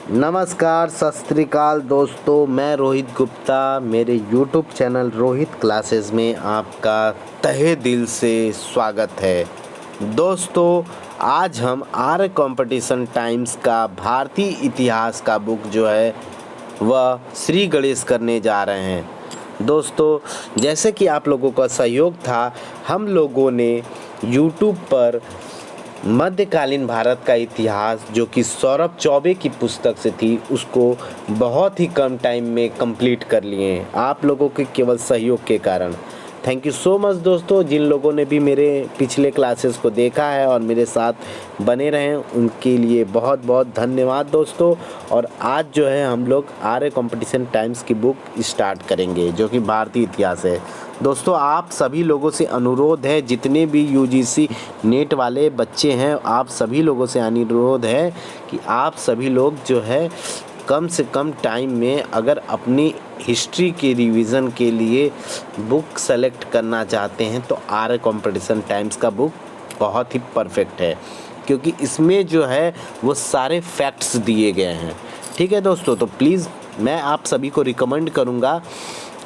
नमस्कार, सत श्री अकाल दोस्तों। मैं रोहित गुप्ता, मेरे यूट्यूब चैनल रोहित क्लासेस में आपका तहे दिल से स्वागत है। दोस्तों, आज हम आर्य कंपटीशन टाइम्स का भारतीय इतिहास का बुक जो है वह श्री गणेश करने जा रहे हैं। दोस्तों, जैसे कि आप लोगों का सहयोग था, हम लोगों ने यूट्यूब पर मध्यकालीन भारत का इतिहास जो कि सौरभ चौबे की पुस्तक से थी, उसको बहुत ही कम टाइम में कंप्लीट कर लिए हैं, आप लोगों के केवल सहयोग के कारण। थैंक यू सो मच दोस्तों। जिन लोगों ने भी मेरे पिछले क्लासेस को देखा है और मेरे साथ बने रहे, उनके लिए बहुत बहुत धन्यवाद दोस्तों। और आज जो है हम लोग आर्य कंपटीशन टाइम्स की बुक स्टार्ट करेंगे जो कि भारतीय इतिहास है। दोस्तों, आप सभी लोगों से अनुरोध है, जितने भी यूजीसी नेट वाले बच्चे हैं, आप सभी लोगों से अनुरोध है कि आप सभी लोग जो है कम से कम टाइम में अगर अपनी हिस्ट्री के रिवीजन के लिए बुक सेलेक्ट करना चाहते हैं तो आर्य कंपटीशन टाइम्स का बुक बहुत ही परफेक्ट है, क्योंकि इसमें जो है वो सारे फैक्ट्स दिए गए हैं। ठीक है दोस्तों, तो प्लीज़ मैं आप सभी को रिकमेंड करूँगा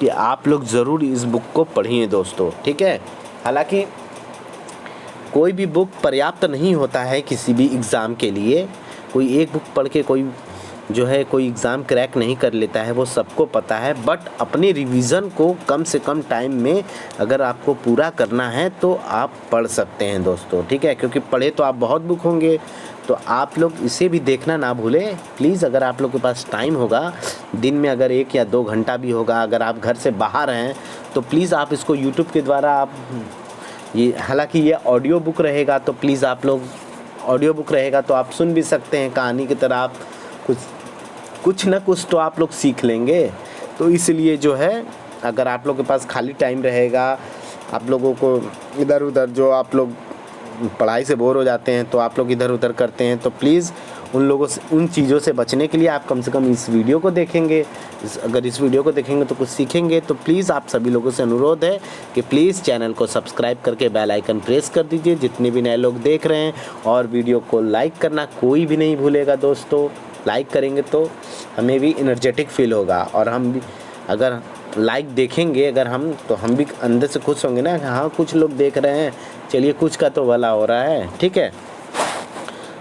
कि आप लोग ज़रूर इस बुक को पढ़िए दोस्तों। ठीक है, हालांकि कोई भी बुक पर्याप्त नहीं होता है किसी भी एग्ज़ाम के लिए। कोई एक बुक पढ़ के कोई जो है कोई एग्ज़ाम क्रैक नहीं कर लेता है, वो सबको पता है। बट अपने रिवीजन को कम से कम टाइम में अगर आपको पूरा करना है तो आप पढ़ सकते हैं दोस्तों। ठीक है, क्योंकि पढ़े तो आप बहुत बुक होंगे, तो आप लोग इसे भी देखना ना भूलें प्लीज़। अगर आप लोग के पास टाइम होगा, दिन में अगर 1 या 2 घंटा भी होगा, अगर आप घर से बाहर हैं तो प्लीज़ आप इसको यूट्यूब के द्वारा आप हालांकि ये ऑडियो बुक रहेगा, तो प्लीज़ आप लोग ऑडियो बुक रहेगा तो आप सुन भी सकते हैं कहानी की तरह। आप कुछ ना कुछ तो आप लोग सीख लेंगे। तो इसलिए जो है अगर आप लोग के पास खाली टाइम रहेगा, आप लोगों को इधर उधर जो आप लोग पढ़ाई से बोर हो जाते हैं तो आप लोग इधर उधर करते हैं, तो प्लीज़ उन लोगों से, उन चीज़ों से बचने के लिए आप कम से कम इस वीडियो को देखेंगे। अगर इस वीडियो को देखेंगे तो कुछ सीखेंगे। तो प्लीज़ आप सभी लोगों से अनुरोध है कि प्लीज़ चैनल को सब्सक्राइब करके बेल आइकन प्रेस कर दीजिए, जितने भी नए लोग देख रहे हैं। और वीडियो को लाइक करना कोई भी नहीं भूलेगा दोस्तों। लाइक करेंगे तो हमें भी एनर्जेटिक फील होगा, और हम भी अगर लाइक देखेंगे अगर हम, तो हम भी अंदर से खुश होंगे ना, हाँ कुछ लोग देख रहे हैं, चलिए कुछ का तो भला हो रहा है। ठीक है,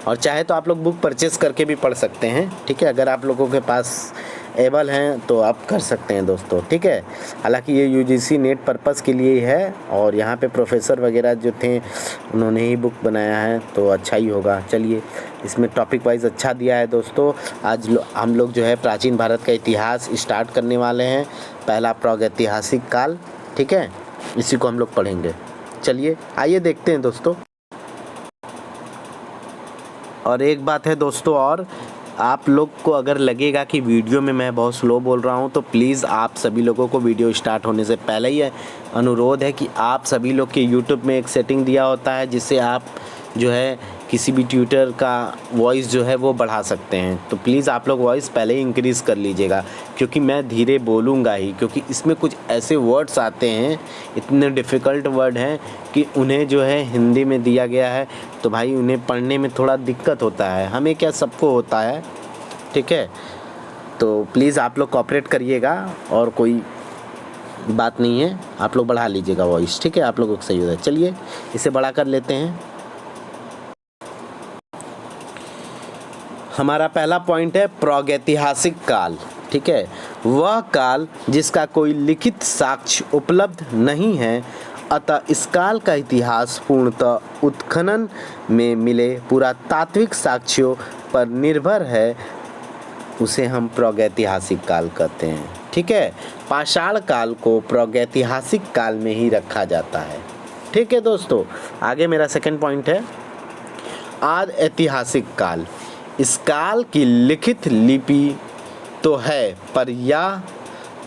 और चाहे तो आप लोग बुक परचेस करके भी पढ़ सकते हैं। ठीक है, अगर आप लोगों के पास एबल हैं तो आप कर सकते हैं दोस्तों। ठीक है, हालांकि ये यूजीसी नेट पर्पस के लिए ही है, और यहाँ पे प्रोफेसर वगैरह जो थे उन्होंने ही बुक बनाया है, तो अच्छा ही होगा। चलिए, इसमें टॉपिक वाइज अच्छा दिया है दोस्तों। आज हम लोग जो है प्राचीन भारत का इतिहास स्टार्ट करने वाले हैं। पहला प्रागैतिहासिक काल, ठीक है, इसी को हम लोग पढ़ेंगे। चलिए आइए देखते हैं दोस्तों। और एक बात है दोस्तों, और आप लोग को अगर लगेगा कि वीडियो में मैं बहुत स्लो बोल रहा हूं, तो प्लीज़ आप सभी लोगों को वीडियो स्टार्ट होने से पहले ही अनुरोध है कि आप सभी लोग के यूट्यूब में एक सेटिंग दिया होता है जिससे आप जो है किसी भी ट्यूटर का वॉइस जो है वो बढ़ा सकते हैं। तो प्लीज़ आप लोग वॉइस पहले ही इंक्रीज़ कर लीजिएगा, क्योंकि मैं धीरे बोलूँगा ही, क्योंकि इसमें कुछ ऐसे वर्ड्स आते हैं, इतने डिफ़िकल्ट वर्ड हैं कि उन्हें जो है हिंदी में दिया गया है, तो भाई उन्हें पढ़ने में थोड़ा दिक्कत होता है। हमें क्या, सबको होता है। ठीक है, तो प्लीज़ आप लोग कोऑपरेट करिएगा, और कोई बात नहीं है, आप लोग बढ़ा लीजिएगा वॉइस। ठीक है, आप लोगों को सही होता है। चलिए इसे बड़ा कर लेते हैं। हमारा पहला पॉइंट है प्रागैतिहासिक काल। ठीक है, वह काल जिसका कोई लिखित साक्ष्य उपलब्ध नहीं है, अतः इस काल का इतिहास पूर्णतः उत्खनन में मिले पुरातात्विक साक्ष्यों पर निर्भर है, उसे हम प्रागैतिहासिक काल कहते हैं। ठीक है, पाषाण काल को प्रागैतिहासिक काल में ही रखा जाता है। ठीक है दोस्तों, आगे मेरा सेकंड पॉइंट है आद ऐतिहासिक काल। इस काल की लिखित लिपि तो है, पर या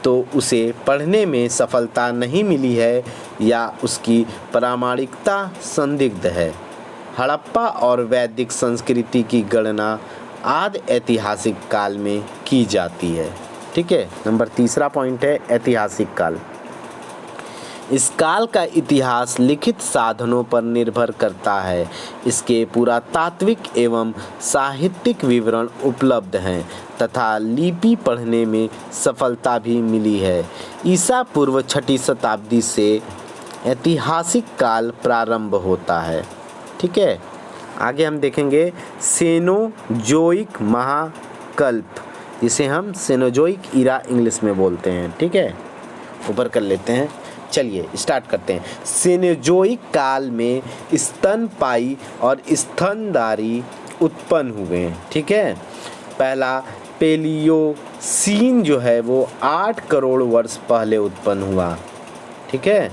तो उसे पढ़ने में सफलता नहीं मिली है या उसकी प्रामाणिकता संदिग्ध है। हड़प्पा और वैदिक संस्कृति की गणना आदि ऐतिहासिक काल में की जाती है। ठीक है, नंबर तीसरा पॉइंट है ऐतिहासिक काल। इस काल का इतिहास लिखित साधनों पर निर्भर करता है। इसके पुरातात्विक एवं साहित्यिक विवरण उपलब्ध हैं तथा लिपि पढ़ने में सफलता भी मिली है। ईसा पूर्व 6ठी शताब्दी से ऐतिहासिक काल प्रारंभ होता है। ठीक है, आगे हम देखेंगे सेनोजोइक महाकल्प, जिसे हम सेनोजोइक ईरा इंग्लिश में बोलते हैं। ठीक है, ऊपर कर लेते हैं। चलिए स्टार्ट करते हैं। सेनोजोइक काल में स्तनपायी और स्तनधारी उत्पन्न हुए हैं। ठीक है, पहला पेलियोसीन जो है वो 8 करोड़ वर्ष पहले उत्पन्न हुआ। ठीक है,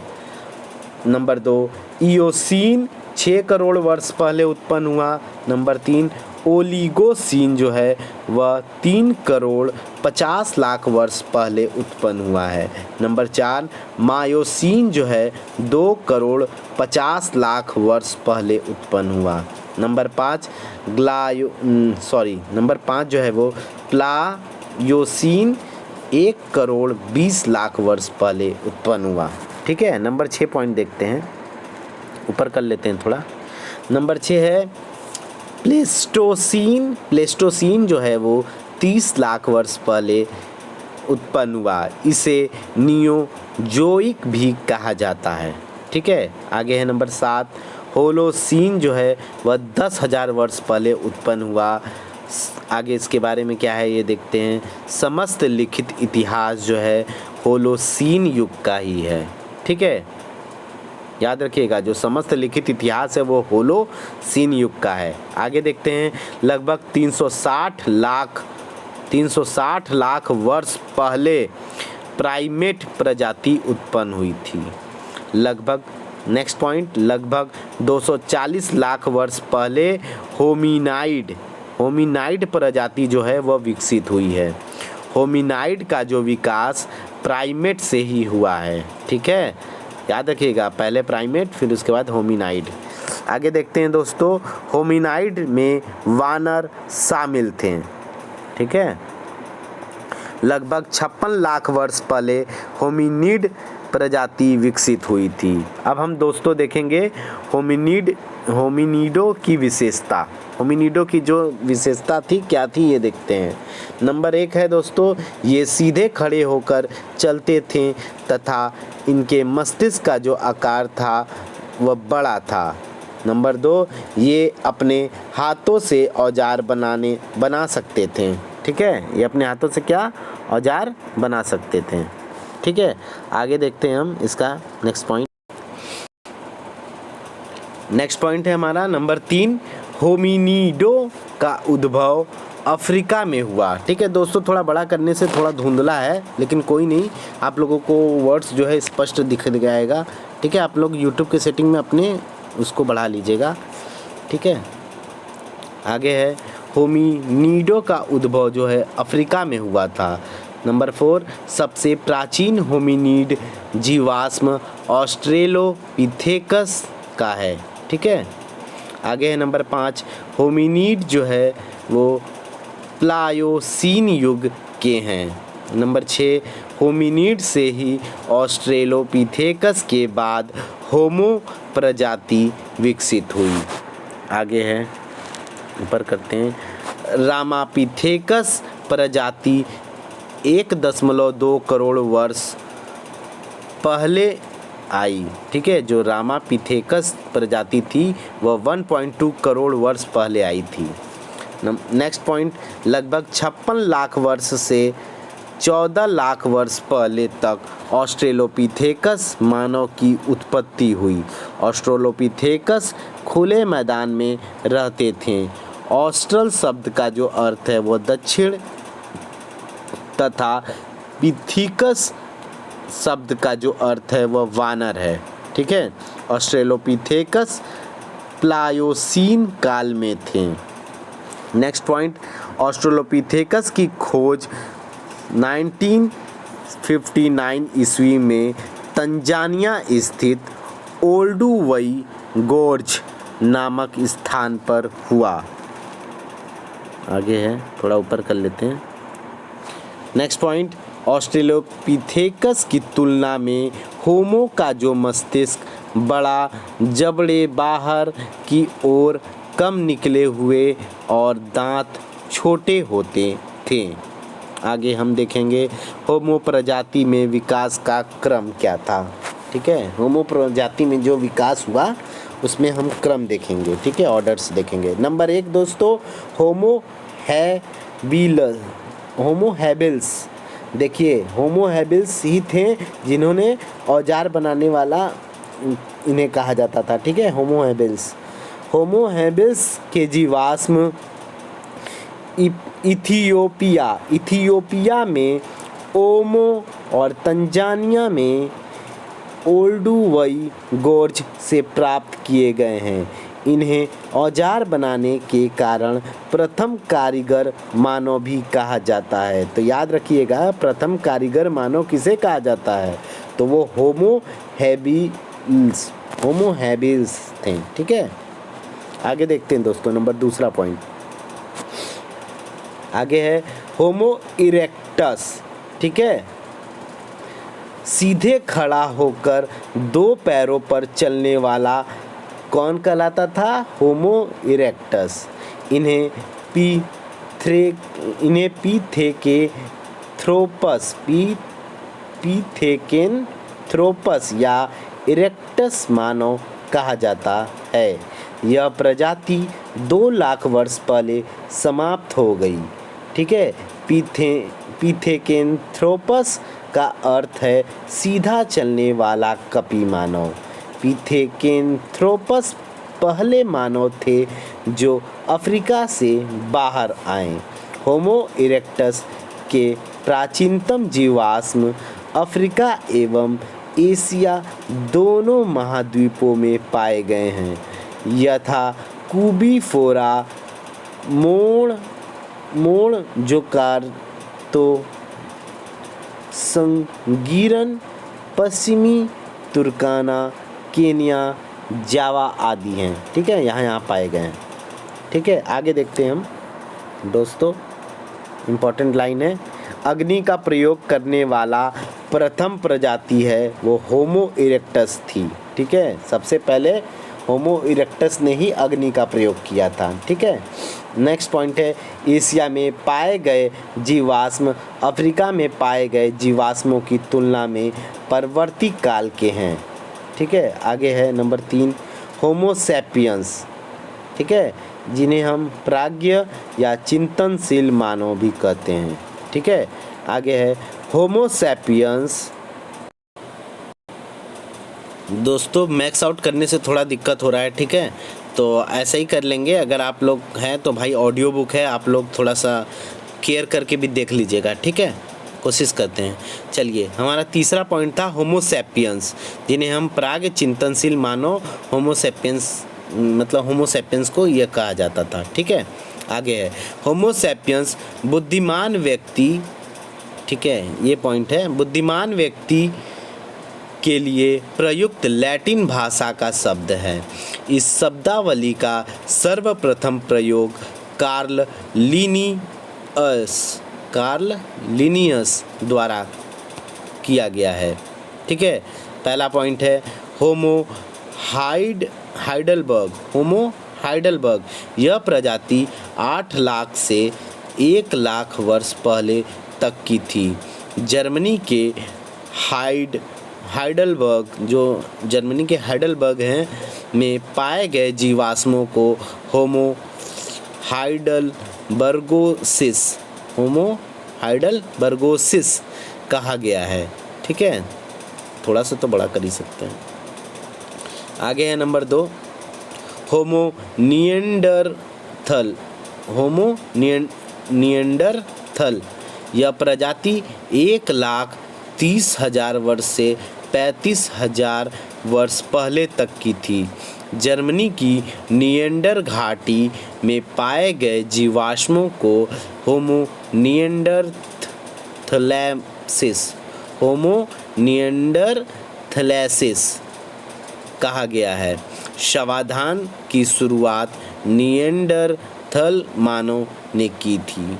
नंबर 2 इयोसीन 6 करोड़ वर्ष पहले उत्पन्न हुआ। नंबर 3 ओलिगोसीन जो है वह 3 करोड़ 50 लाख वर्ष पहले उत्पन्न हुआ है। नंबर 4 मायोसीन जो है 2 करोड़ 50 लाख वर्ष पहले उत्पन्न हुआ। नंबर 5 नंबर 5 जो है वो प्लायोसीन 1 करोड़ 20 लाख वर्ष पहले उत्पन्न हुआ। ठीक है, नंबर 6 पॉइंट देखते हैं, ऊपर कर लेते हैं थोड़ा। नंबर 6 है प्लेस्टोसीन। प्लेस्टोसीन जो है वो 30 लाख वर्ष पहले उत्पन्न हुआ। इसे नियोजोइक भी कहा जाता है। ठीक है, आगे है नंबर 7 होलोसीन जो है वह 10,000 वर्ष पहले उत्पन्न हुआ। आगे इसके बारे में क्या है ये देखते हैं। समस्त लिखित इतिहास जो है होलोसीन युग का ही है। ठीक है, याद रखिएगा, जो समस्त लिखित इतिहास है वो होलोसीन युग का है। आगे देखते हैं, लगभग 360 लाख वर्ष पहले प्राइमेट प्रजाति उत्पन्न हुई थी। नेक्स्ट पॉइंट, लगभग 240 लाख वर्ष पहले होमिनाइड प्रजाति जो है वह विकसित हुई है। होमिनाइड का जो विकास प्राइमेट से ही हुआ है। ठीक है, याद रखिएगा, पहले प्राइमेट फिर उसके बाद होमिनाइड। आगे देखते हैं दोस्तों, होमिनाइड में वानर शामिल थे। ठीक है, लगभग 56 लाख वर्ष पहले होमिनिड प्रजाति विकसित हुई थी। अब हम दोस्तों देखेंगे होमिनिडो की विशेषता। होमिनिडो की जो विशेषता थी क्या थी ये देखते हैं। नंबर 1 है दोस्तों, ये सीधे खड़े होकर चलते थे तथा इनके मस्तिष्क का जो आकार था वह बड़ा था। नंबर 2, ये अपने हाथों से औजार बना सकते थे। ठीक है, ये अपने हाथों से क्या औजार बना सकते थे। ठीक है, आगे देखते हैं हम इसका नेक्स्ट पॉइंट है हमारा नंबर 3, होमिनिडो का उद्भव अफ्रीका में हुआ। ठीक है दोस्तों, थोड़ा बड़ा करने से थोड़ा धुंधला है, लेकिन कोई नहीं, आप लोगों को वर्ड्स जो है स्पष्ट दिख जाएगा। ठीक है, आप लोग यूट्यूब के सेटिंग में अपने उसको बढ़ा लीजिएगा। ठीक है, आगे है होमिनिडो का उद्भव जो है अफ्रीका में हुआ था। नंबर 4, सबसे प्राचीन होमिनिड जीवाश्म ऑस्ट्रेलोपिथेकस का है। ठीक है, आगे है नंबर 5, होमिनिड जो है वो प्लायोसीन युग के हैं। नंबर 6, होमिनिड से ही ऑस्ट्रेलोपिथेकस के बाद होमो प्रजाति विकसित हुई। आगे है, ऊपर करते हैं, रामापिथेकस प्रजाति 1.2 करोड़ वर्ष पहले आई। ठीक है, जो रामापिथेकस प्रजाति थी वह 1.2 करोड़ वर्ष पहले आई थी। नेक्स्ट पॉइंट, लगभग 56 लाख वर्ष से 14 लाख वर्ष पहले तक ऑस्ट्रेलोपिथेकस मानव की उत्पत्ति हुई। ऑस्ट्रेलोपिथेकस खुले मैदान में रहते थे। ऑस्ट्रल शब्द का जो अर्थ है वो दक्षिण तथा पिथिकस शब्द का जो अर्थ है वह वानर है। ठीक है, ऑस्ट्रेलोपिथेकस प्लायोसीन काल में थे। नेक्स्ट पॉइंट, ऑस्ट्रेलोपिथेकस की खोज 1959 ईस्वी में तंजानिया स्थित ओल्डुवई गोर्ज नामक स्थान पर हुआ। आगे है, थोड़ा ऊपर कर लेते हैं। नेक्स्ट पॉइंट, ऑस्ट्रेलोपिथेकस की तुलना में होमो का जो मस्तिष्क बड़ा, जबड़े बाहर की ओर कम निकले हुए और दांत छोटे होते थे। आगे हम देखेंगे होमो प्रजाति में विकास का क्रम क्या था। ठीक है, होमो प्रजाति में जो विकास हुआ उसमें हम क्रम देखेंगे। ठीक है, ऑर्डर्स देखेंगे। नंबर 1 दोस्तों, होमो हैबिल्स। देखिए, होमो हैबिल्स ही थे जिन्होंने औजार बनाने वाला इन्हें कहा जाता था। ठीक है, होमो हैबिल्स के जीवाश्म इथियोपिया में ओमो और तंजानिया में ओल्डुवई गोर्ज से प्राप्त किए गए हैं। इन्हें औजार बनाने के कारण प्रथम कारीगर मानव भी कहा जाता है। तो याद रखिएगा, प्रथम कारीगर मानव किसे कहा जाता है? तो वो होमो हैबिल्स थे। ठीक है, आगे देखते हैं दोस्तों। नंबर 2 पॉइंट आगे है होमो इरेक्टस। ठीक है, सीधे खड़ा होकर 2 पैरों पर चलने वाला कौन कहलाता था? होमो इरेक्टस। इन्हें पीथेकेंथ्रोपस या इरेक्टस मानव कहा जाता है। यह प्रजाति 2 लाख वर्ष पहले समाप्त हो गई। ठीक है, पीथेकेंथ्रोपस का अर्थ है सीधा चलने वाला कपी मानव। पीथेकेंथ्रोपस पहले मानव थे जो अफ्रीका से बाहर आए। होमो इरेक्टस के प्राचीनतम जीवाश्म अफ्रीका एवं एशिया दोनों महाद्वीपों में पाए गए हैं, यथा कुबीफोरा मोनजोकार्तो संगीरन, पश्चिमी तुर्काना, केन्या, जावा आदि हैं। ठीक है, यहाँ पाए गए हैं। ठीक है, आगे देखते हैं हम दोस्तों। इम्पोर्टेंट लाइन है, अग्नि का प्रयोग करने वाला प्रथम प्रजाति है वो होमो इरेक्टस थी। ठीक है, सबसे पहले होमो इरेक्टस ने ही अग्नि का प्रयोग किया था। ठीक है, नेक्स्ट पॉइंट है, एशिया में पाए गए जीवाश्म अफ्रीका में पाए गए जीवाश्मों की तुलना में परवर्ती काल के हैं। ठीक है, आगे है नंबर 3 होमो सैपियंस। ठीक है, जिन्हें हम प्राज्ञ या चिंतनशील मानव भी कहते हैं। ठीक है, आगे है होमो सैपियंस। दोस्तों, मैक्स आउट करने से थोड़ा दिक्कत हो रहा है। ठीक है, तो ऐसा ही कर लेंगे। अगर आप लोग हैं तो भाई ऑडियो बुक है, आप लोग थोड़ा सा केयर करके भी देख लीजिएगा। ठीक है, कोशिश करते हैं। चलिए, हमारा 3 पॉइंट था होमो सैपियंस, जिन्हें हम प्राग चिंतनशील मानव होमो सैपियंस को यह कहा जाता था। ठीक है, आगे है होमो सैपियंस बुद्धिमान व्यक्ति। ठीक है, ये पॉइंट है, बुद्धिमान व्यक्ति के लिए प्रयुक्त लैटिन भाषा का शब्द है। इस शब्दावली का सर्वप्रथम प्रयोग कार्ल लिनियस द्वारा किया गया है। ठीक है, पहला पॉइंट है होमो हाइडलबर्ग। यह प्रजाति 8 लाख से 1 लाख वर्ष पहले तक की थी। जर्मनी के हाइडलबर्ग, जो जर्मनी के हाइडलबर्ग हैं, में पाए गए जीवाश्मों को होमो हाइडलबर्गोसिस कहा गया है। ठीक है, थोड़ा सा तो बड़ा कर ही सकते हैं। आगे है नंबर 2 होमो निएंडरथल। यह प्रजाति 1,30,000 वर्ष से 35,000 वर्ष पहले तक की थी। जर्मनी की निएंडर घाटी में पाए गए जीवाश्मों को होमो निएंडरथैलेसिस कहा गया है। शवाधान की शुरुआत निएंडरथल मानव ने की थी।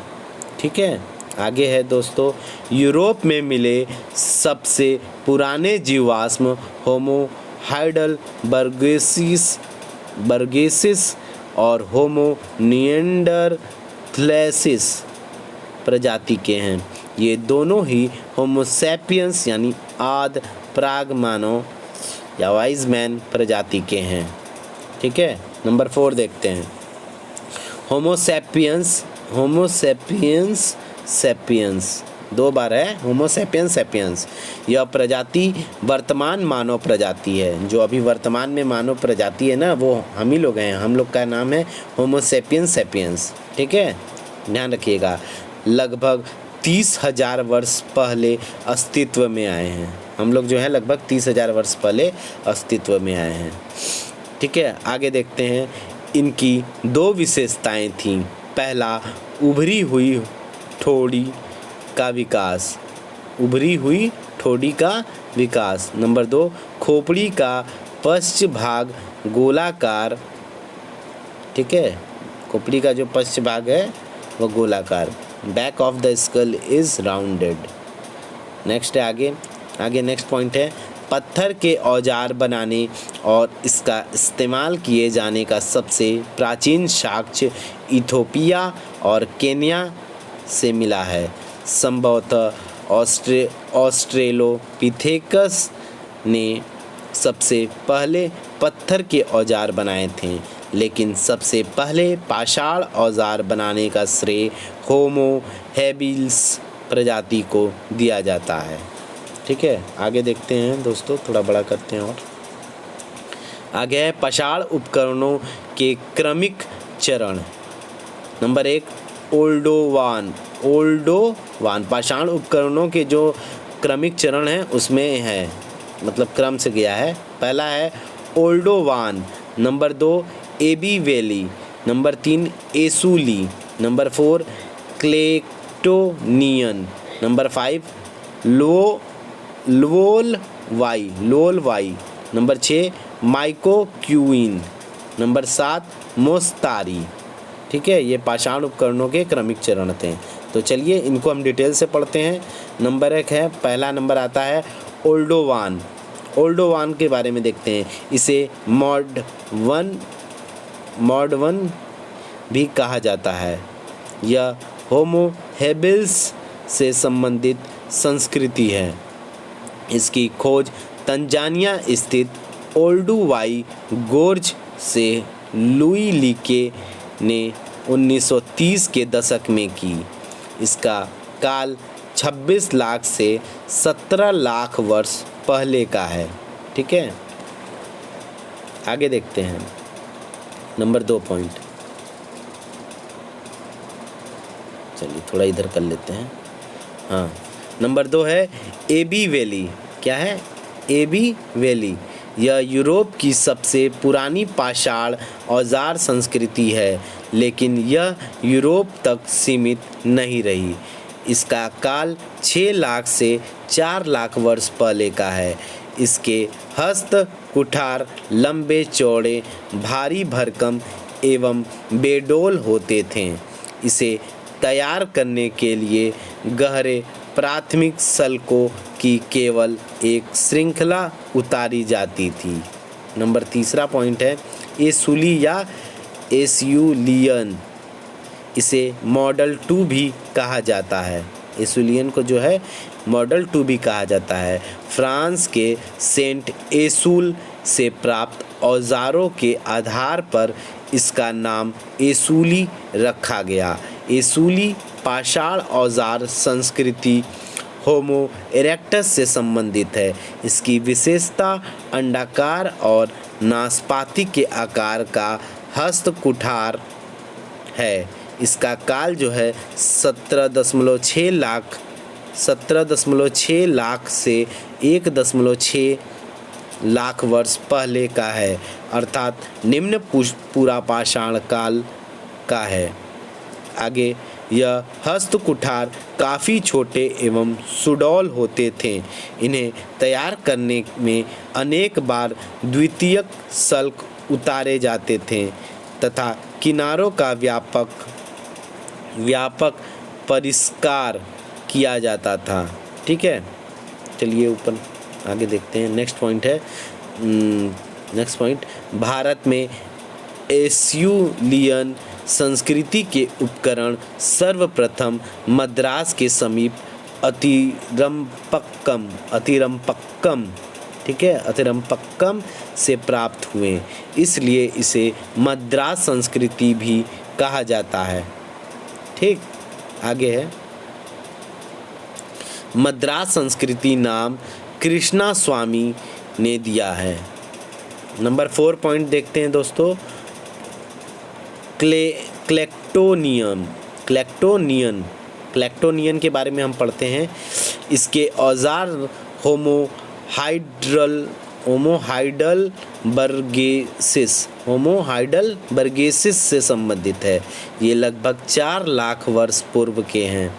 ठीक है, आगे है दोस्तों, यूरोप में मिले सबसे पुराने जीवाश्म होमो हाइडेलबर्गेसिस और होमो निएंडरथैलेसिस प्रजाति के हैं। ये दोनों ही होमो सैपियंस यानी आद प्राग मानव या वाइज मैन प्रजाति के हैं। ठीक है, नंबर 4 देखते हैं। होमो सैपियंस 2 बार है, होमो सैपियंस। यह प्रजाति वर्तमान मानव प्रजाति है। जो अभी वर्तमान में मानव प्रजाति है ना, वो हम ही लोग हैं। हम लोग का नाम है होमो सैपियंस। ठीक है, ध्यान रखिएगा। लगभग 30,000 वर्ष पहले अस्तित्व में आए हैं। हम लोग जो है लगभग 30,000 वर्ष पहले अस्तित्व में आए हैं। ठीक है, आगे देखते हैं। इनकी 2 विशेषताएं थीं। पहला, उभरी हुई ठोड़ी का विकास। नंबर 2, खोपड़ी का पश्च भाग गोलाकार। ठीक है, खोपड़ी का जो पश्च भाग है वो गोलाकार। Back of the skull is rounded. Next है आगे नेक्स्ट पॉइंट है, पत्थर के औजार बनाने और इसका इस्तेमाल किए जाने का सबसे प्राचीन साक्ष्य इथोपिया और केन्या से मिला है। संभवतः ऑस्ट्रेलोपिथेकस ने सबसे पहले पत्थर के औजार बनाए थे, लेकिन सबसे पहले पाषाण औजार बनाने का श्रेय होमो हैबिलिस प्रजाति को दिया जाता है। ठीक है, आगे देखते हैं दोस्तों, थोड़ा बड़ा करते हैं और आगे है पाषाण उपकरणों के क्रमिक चरण। नंबर 1, ओल्डोवान। पाषाण उपकरणों के जो क्रमिक चरण हैं उसमें है, मतलब क्रम से गया है। पहला है Oldowan, number 2 Abbevillian, number 3 Acheulian, number 4 Clactonian, number 5 Levallois, number 6 Micoquian, number 7 Mousterian. ठीक है, ये पाषाण उपकरणों के क्रमिक चरण थे। तो चलिए इनको हम डिटेल से पढ़ते हैं। नंबर 1 है, पहला नंबर आता है ओल्डोवान के बारे में देखते हैं। इसे मॉड वन भी कहा जाता है। यह होमो हैबिलिस से संबंधित संस्कृति है। इसकी खोज तंजानिया स्थित ओल्डुवाई गोर्ज से लुई लीके ने 1930 के दशक में की। इसका काल 26 लाख से 17 लाख वर्ष पहले का है। ठीक है, आगे देखते हैं नंबर 2 पॉइंट। चलिए थोड़ा इधर कर लेते हैं। हाँ, नंबर 2 है एबी वैली। क्या है? AB valley. यह यूरोप की सबसे पुरानी पाषाण औजार संस्कृति है, लेकिन यह यूरोप तक सीमित नहीं रही। इसका काल 6 लाख से 4 लाख वर्ष पहले का है। इसके हस्त कुठार लंबे चौड़े, भारी भरकम एवं बेडोल होते थे। इसे तैयार करने के लिए गहरे प्राथमिक सल्कों की केवल एक श्रृंखला उतारी जाती थी। नंबर 3 पॉइंट है एसूली या एसूलियन। इसे मॉडल 2 भी कहा जाता है। एसूलियन को जो है मॉडल 2 भी कहा जाता है। फ्रांस के सेंट एसूल से प्राप्त औजारों के आधार पर इसका नाम एसूली रखा गया। एसूली पाषाण औजार संस्कृति होमो इरेक्टस से संबंधित है। इसकी विशेषता अंडाकार और नाशपाती के आकार का हस्त कुठार है। इसका काल जो है 17.6 लाख से 1.6 लाख वर्ष पहले का है, अर्थात निम्न पूरा पाषाण काल का है। आगे, यह हस्त कुठार काफ़ी छोटे एवं सुडौल होते थे। इन्हें तैयार करने में अनेक बार द्वितीयक सल्क उतारे जाते थे तथा किनारों का व्यापक परिष्कार किया जाता था। ठीक है, चलिए ऊपर आगे देखते हैं। नेक्स्ट पॉइंट, भारत में एस्यूलियन संस्कृति के उपकरण सर्वप्रथम मद्रास के समीप अतिरम्पक्कम ठीक है, अतिरम्पक्कम से प्राप्त हुए, इसलिए इसे मद्रास संस्कृति भी कहा जाता है। ठीक, आगे है, मद्रास संस्कृति नाम कृष्णा स्वामी ने दिया है। नंबर 4 पॉइंट देखते हैं दोस्तों, क्लेक्टोनियन के बारे में हम पढ़ते हैं। इसके औजार होमोहाइडल बर्गेसिस से संबंधित है। ये लगभग 4 लाख वर्ष पूर्व के हैं।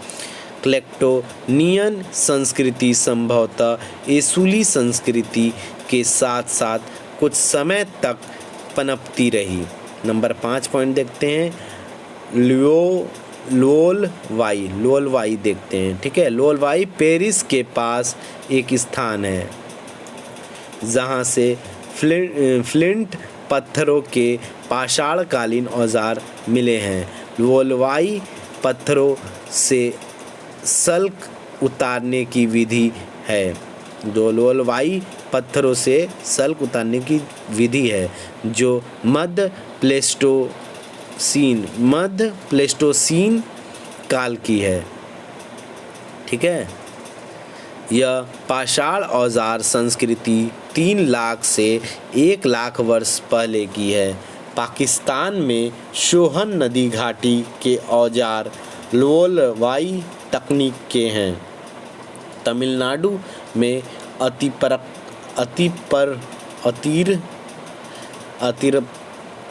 क्लेक्टोनियन संस्कृति संभवतः एसूली संस्कृति के साथ साथ कुछ समय तक पनपती रही। नंबर 5 पॉइंट देखते हैं, लोलवाई देखते हैं। ठीक है, लोलवाई पेरिस के पास एक स्थान है जहाँ से फ्लिंट पत्थरों के पाषाणकालीन औजार मिले हैं। लोलवाई पत्थरों से सल्क उतारने की विधि है। लोलवाई पत्थरों से सल्क उतारने की विधि है जो मध्य प्लेस्टोसीन काल की है। ठीक है, यह पाषाण औजार संस्कृति 3 लाख से 1 लाख वर्ष पहले की है। पाकिस्तान में सोहन नदी घाटी के औजार लोलवाई तकनीक के हैं। तमिलनाडु में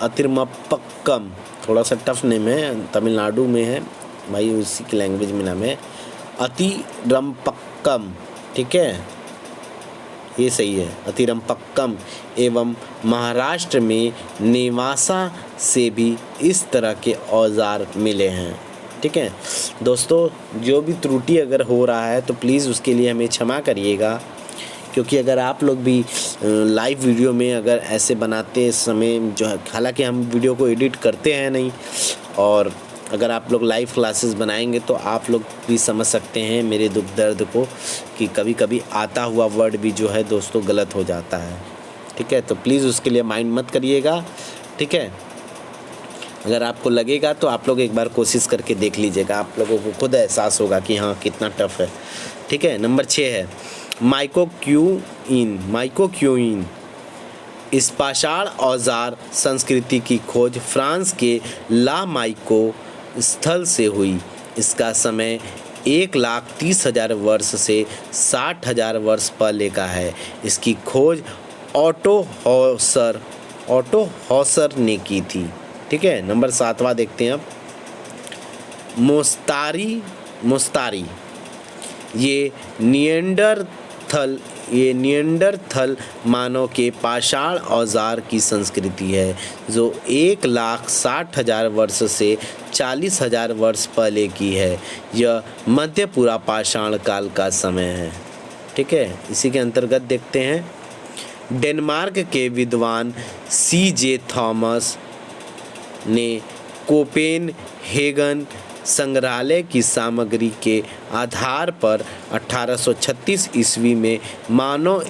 अतिरम्पक्कम, थोड़ा सा टफ नेम है, तमिलनाडु में है भाई, उसी की लैंग्वेज में नाम है अतिरम्पक्कम। ठीक है, ये सही है, अतिरम्पक्कम। एवं महाराष्ट्र में नेवासा से भी इस तरह के औजार मिले हैं। ठीक है दोस्तों, जो भी त्रुटि अगर हो रहा है तो प्लीज़ उसके लिए हमें क्षमा करिएगा, क्योंकि अगर आप लोग भी लाइव वीडियो में अगर ऐसे बनाते समय जो है, हालांकि हम वीडियो को एडिट करते हैं नहीं, और अगर आप लोग लाइव क्लासेस बनाएंगे तो आप लोग भी समझ सकते हैं मेरे दुख दर्द को, कि कभी कभी आता हुआ वर्ड भी जो है दोस्तों गलत हो जाता है। ठीक है, तो प्लीज़ उसके लिए माइंड मत करिएगा। ठीक है, अगर आपको लगेगा तो आप लोग एक बार कोशिश करके देख लीजिएगा, आप लोगों को खुद एहसास होगा कि हाँ कितना टफ है। ठीक है, नंबर 6 है माइकोक्यूइन। इस पाषाण औजार संस्कृति की खोज फ्रांस के ला माइको स्थल से हुई। इसका समय 1,30,000 वर्ष से 60,000 वर्ष पहले का है। इसकी खोज ऑटो हॉसर ने की थी। ठीक है, नंबर 7वां देखते हैं अब, मोस्तारी। ये निएंडरथल मानव के पाषाण औजार की संस्कृति है जो 1,60,000 वर्ष से 40,000 वर्ष पहले की है। यह मध्य पूरा पाषाण काल का समय है। ठीक है, इसी के अंतर्गत देखते हैं, डेनमार्क के विद्वान C.J. थॉमस ने कोपेनहेगन संग्रहालय की सामग्री के आधार पर 1836 ईस्वी में मानव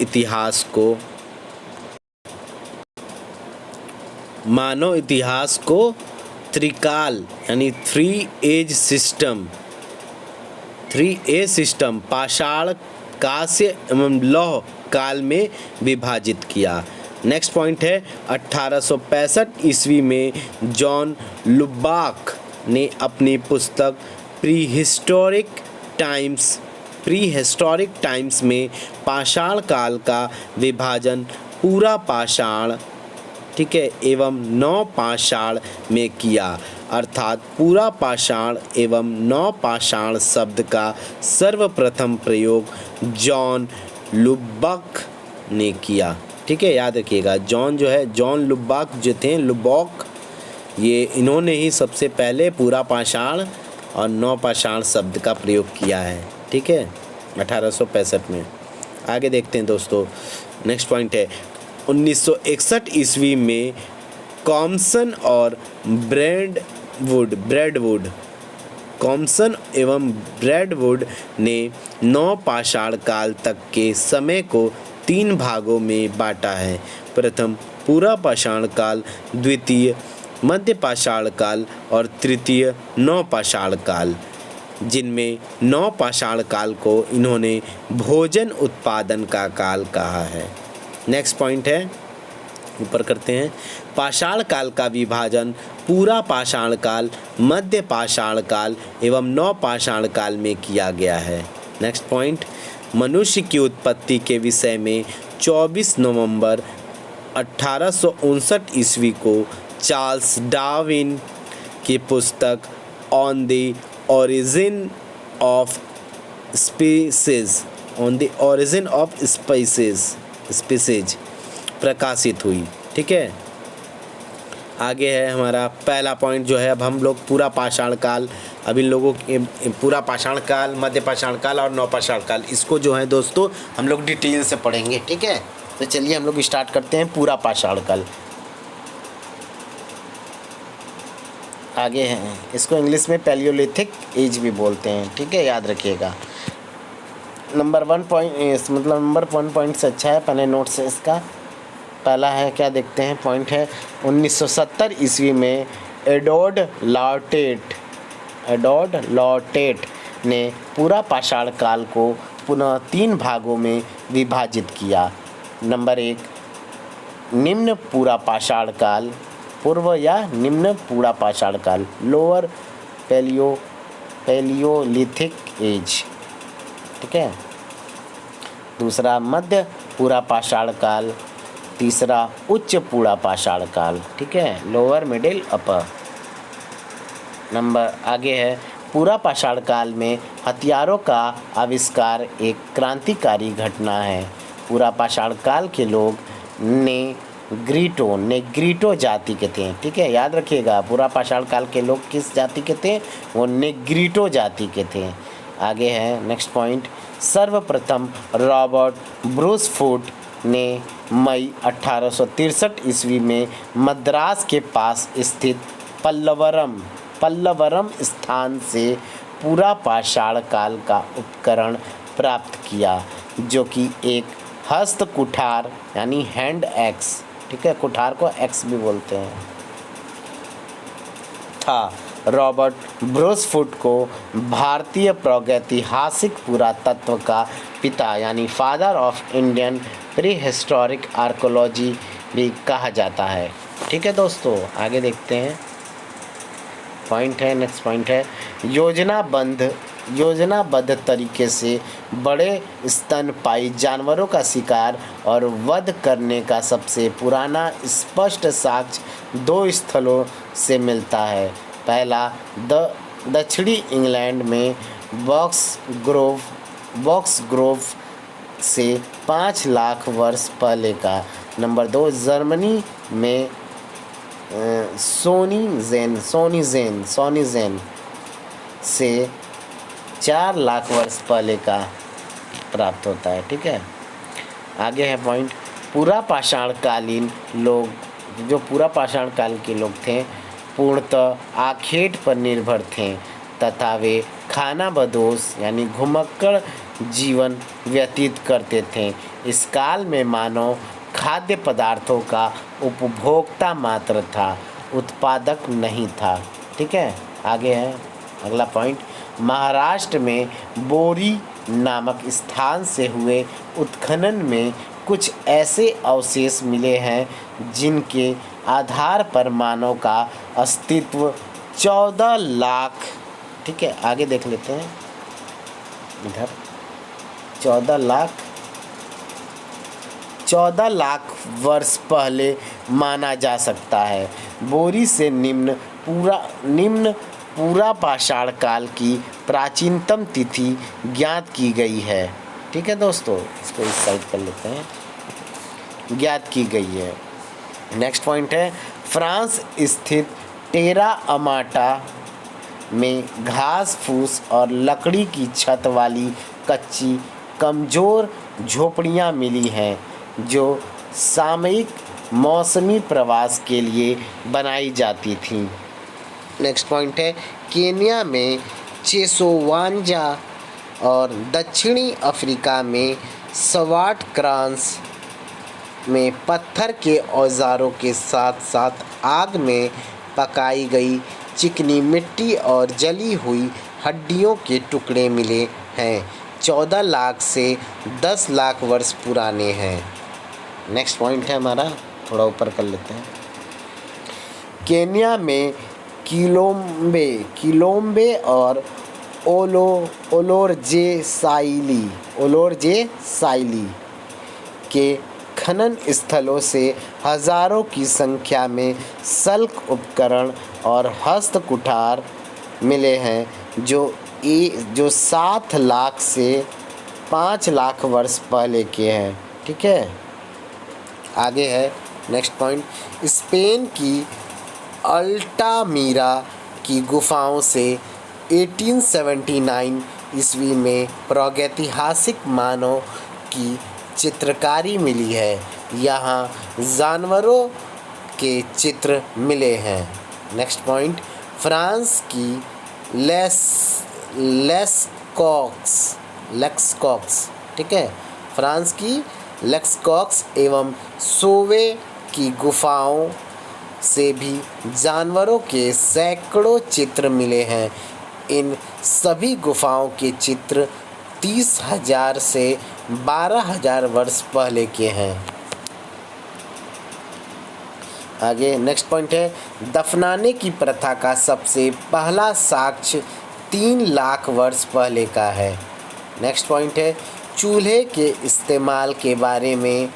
इतिहास को त्रिकाल यानी 3 सिस्टम पाषाण, कांस्य एवं लौह काल में विभाजित किया। नेक्स्ट पॉइंट है 1865 ईस्वी में जॉन लुबाक ने अपनी पुस्तक प्रीहिस्टोरिक टाइम्स में पाषाण काल का विभाजन पूरा पाषाण, ठीक है, एवं नवपाषाण में किया। अर्थात पूरा पाषाण एवं नवपाषाण शब्द का सर्वप्रथम प्रयोग जॉन लुबाक ने किया। ठीक है, याद रखिएगा, जॉन लुबाक जो थे, लुबाक, ये इन्होंने ही सबसे पहले पूरा पाषाण और नौपाषाण शब्द का प्रयोग किया है। ठीक है, 1865 में। आगे देखते हैं दोस्तों, नेक्स्ट पॉइंट है 1961 ईस्वी में कॉम्सन और ब्रैडवुड कॉम्सन एवं ब्रैडवुड ने नौपाषाण काल तक के समय को 3 भागों में बांटा है। प्रथम पूरा पाषाण काल, द्वितीय मध्य पाषाण काल और तृतीय नौपाषाण काल, जिनमें नौपाषाण काल को इन्होंने भोजन उत्पादन का काल कहा है। नेक्स्ट पॉइंट है, ऊपर करते हैं, पाषाण काल का विभाजन पूरा पाषाण काल, मध्य पाषाण काल एवं नौपाषाण काल में किया गया है। नेक्स्ट पॉइंट, मनुष्य की उत्पत्ति के विषय में 24 नवंबर 1859 ईस्वी को चार्ल्स डार्विन की पुस्तक on the origin of species प्रकाशित हुई। ठीक है, आगे है हमारा पहला पॉइंट जो है, अब हम लोग पूरा पाषाण काल, अब इन लोगों के पूरा पाषाण काल, मध्य पाषाण काल और नौपाषाण काल, इसको जो है दोस्तों हम लोग डिटेल से पढ़ेंगे। ठीक है, तो चलिए हम लोग स्टार्ट करते हैं पूरा पाषाण काल। आगे हैं, इसको इंग्लिश में पैलियोलिथिक एज भी बोलते हैं। ठीक है, याद रखिएगा। नंबर 1 पॉइंट से अच्छा है, पहले नोट से इसका पहला है, क्या देखते हैं, पॉइंट है 1970 ईस्वी में एडवर्ड लॉटेट ने पूरा पाषाण काल को पुनः 3 भागों में विभाजित किया। नंबर 1, निम्न पूरा पाषाण काल, पूर्व या निम्न पूरा पाषाण काल, लोअर पैलियोलिथिक एज। ठीक है, दूसरा मध्य पूरा पाषाण काल, तीसरा उच्च पूरा पाषाण काल। ठीक है, लोअर, मिडिल, अपर। नंबर आगे है, पूरा पाषाण काल में हथियारों का आविष्कार एक क्रांतिकारी घटना है। पूरा पाषाण काल के लोग नेग्रीटो जाति के थे। ठीक है, याद रखिएगा, पूरा पाषाण काल के लोग किस जाति के थे, वो नेग्रीटो जाति के थे। आगे है नेक्स्ट पॉइंट, सर्वप्रथम रॉबर्ट ब्रूसफुट ने मई 1863 ईस्वी में मद्रास के पास स्थित पल्लवरम स्थान से पूरा पाषाण काल का उपकरण प्राप्त किया, जो कि एक हस्त कुठार यानी हैंड एक्स, ठीक है, कुठार को एक्स भी बोलते हैं, था। रॉबर्ट ब्रूसफुट को भारतीय प्रागैतिहासिक पुरातत्व का पिता यानी father of Indian prehistoric archaeology भी कहा जाता है। ठीक है दोस्तों, आगे देखते हैं, पॉइंट है, नेक्स्ट पॉइंट है, योजनाबद्ध तरीके से बड़े स्तनपायी जानवरों का शिकार और वध करने का सबसे पुराना स्पष्ट साक्ष्य 2 स्थलों से मिलता है। पहला दक्षिणी इंग्लैंड में बॉक्स ग्रोव से 5 लाख वर्ष पहले का। नंबर 2, जर्मनी में सोनीजेन से 4 लाख वर्ष पहले का प्राप्त होता है। ठीक है, आगे है पॉइंट, पूरा पाषाणकालीन लोग, जो पूरा पाषाण काल के लोग थे, पूर्णतः आखेट पर निर्भर थे तथा वे खानाबदोश यानी घुमक्कड़ जीवन व्यतीत करते थे। इस काल में मानव खाद्य पदार्थों का उपभोक्ता मात्र था, उत्पादक नहीं था। ठीक है, आगे है अगला पॉइंट, महाराष्ट्र में बोरी नामक स्थान से हुए उत्खनन में कुछ ऐसे अवशेष मिले हैं जिनके आधार पर मानव का अस्तित्व 14 लाख, ठीक है, आगे देख लेते हैं, इधर 14 लाख वर्ष पहले माना जा सकता है। बोरी से निम्न पूरा पाषाण काल की प्राचीनतम तिथि ज्ञात की गई है। ठीक है दोस्तों, इसको इस साइड कर लेते हैं, ज्ञात की गई है। नेक्स्ट पॉइंट है, फ्रांस स्थित टेरा में घास फूस और लकड़ी की छत वाली कच्ची कमज़ोर झोपड़ियाँ मिली हैं जो सामयिक मौसमी प्रवास के लिए बनाई जाती थीं। नेक्स्ट पॉइंट है केन्या में चेसोवांजा और दक्षिणी अफ्रीका में सवाट क्रांस में पत्थर के औजारों के साथ साथ आग में पकाई गई चिकनी मिट्टी और जली हुई हड्डियों के टुकड़े मिले हैं 14 लाख से 10 लाख वर्ष पुराने हैं। नेक्स्ट पॉइंट है हमारा, थोड़ा ऊपर कर लेते हैं। केन्या में किलोम्बे और ओलोरजे साइली के खनन स्थलों से हजारों की संख्या में शल्क उपकरण और हस्तकुठार मिले हैं जो 7 लाख से 5 लाख वर्ष पहले के हैं। ठीक है, आगे है नेक्स्ट पॉइंट। स्पेन की अल्टामीरा की गुफाओं से 1879 ईस्वी में प्रागैतिहासिक मानव की चित्रकारी मिली है। यहाँ जानवरों के चित्र मिले हैं। नेक्स्ट पॉइंट, फ्रांस की लेक्सकॉक्स, ठीक है, फ्रांस की लेक्सकॉक्स एवं सोवे की गुफाओं से भी जानवरों के सैकड़ों चित्र मिले हैं। इन सभी गुफाओं के चित्र 30,000 से 12,000 वर्ष पहले के हैं। आगे नेक्स्ट पॉइंट है दफनाने की प्रथा का सबसे पहला साक्ष्य 3 लाख वर्ष पहले का है। नेक्स्ट पॉइंट है चूल्हे के इस्तेमाल के बारे में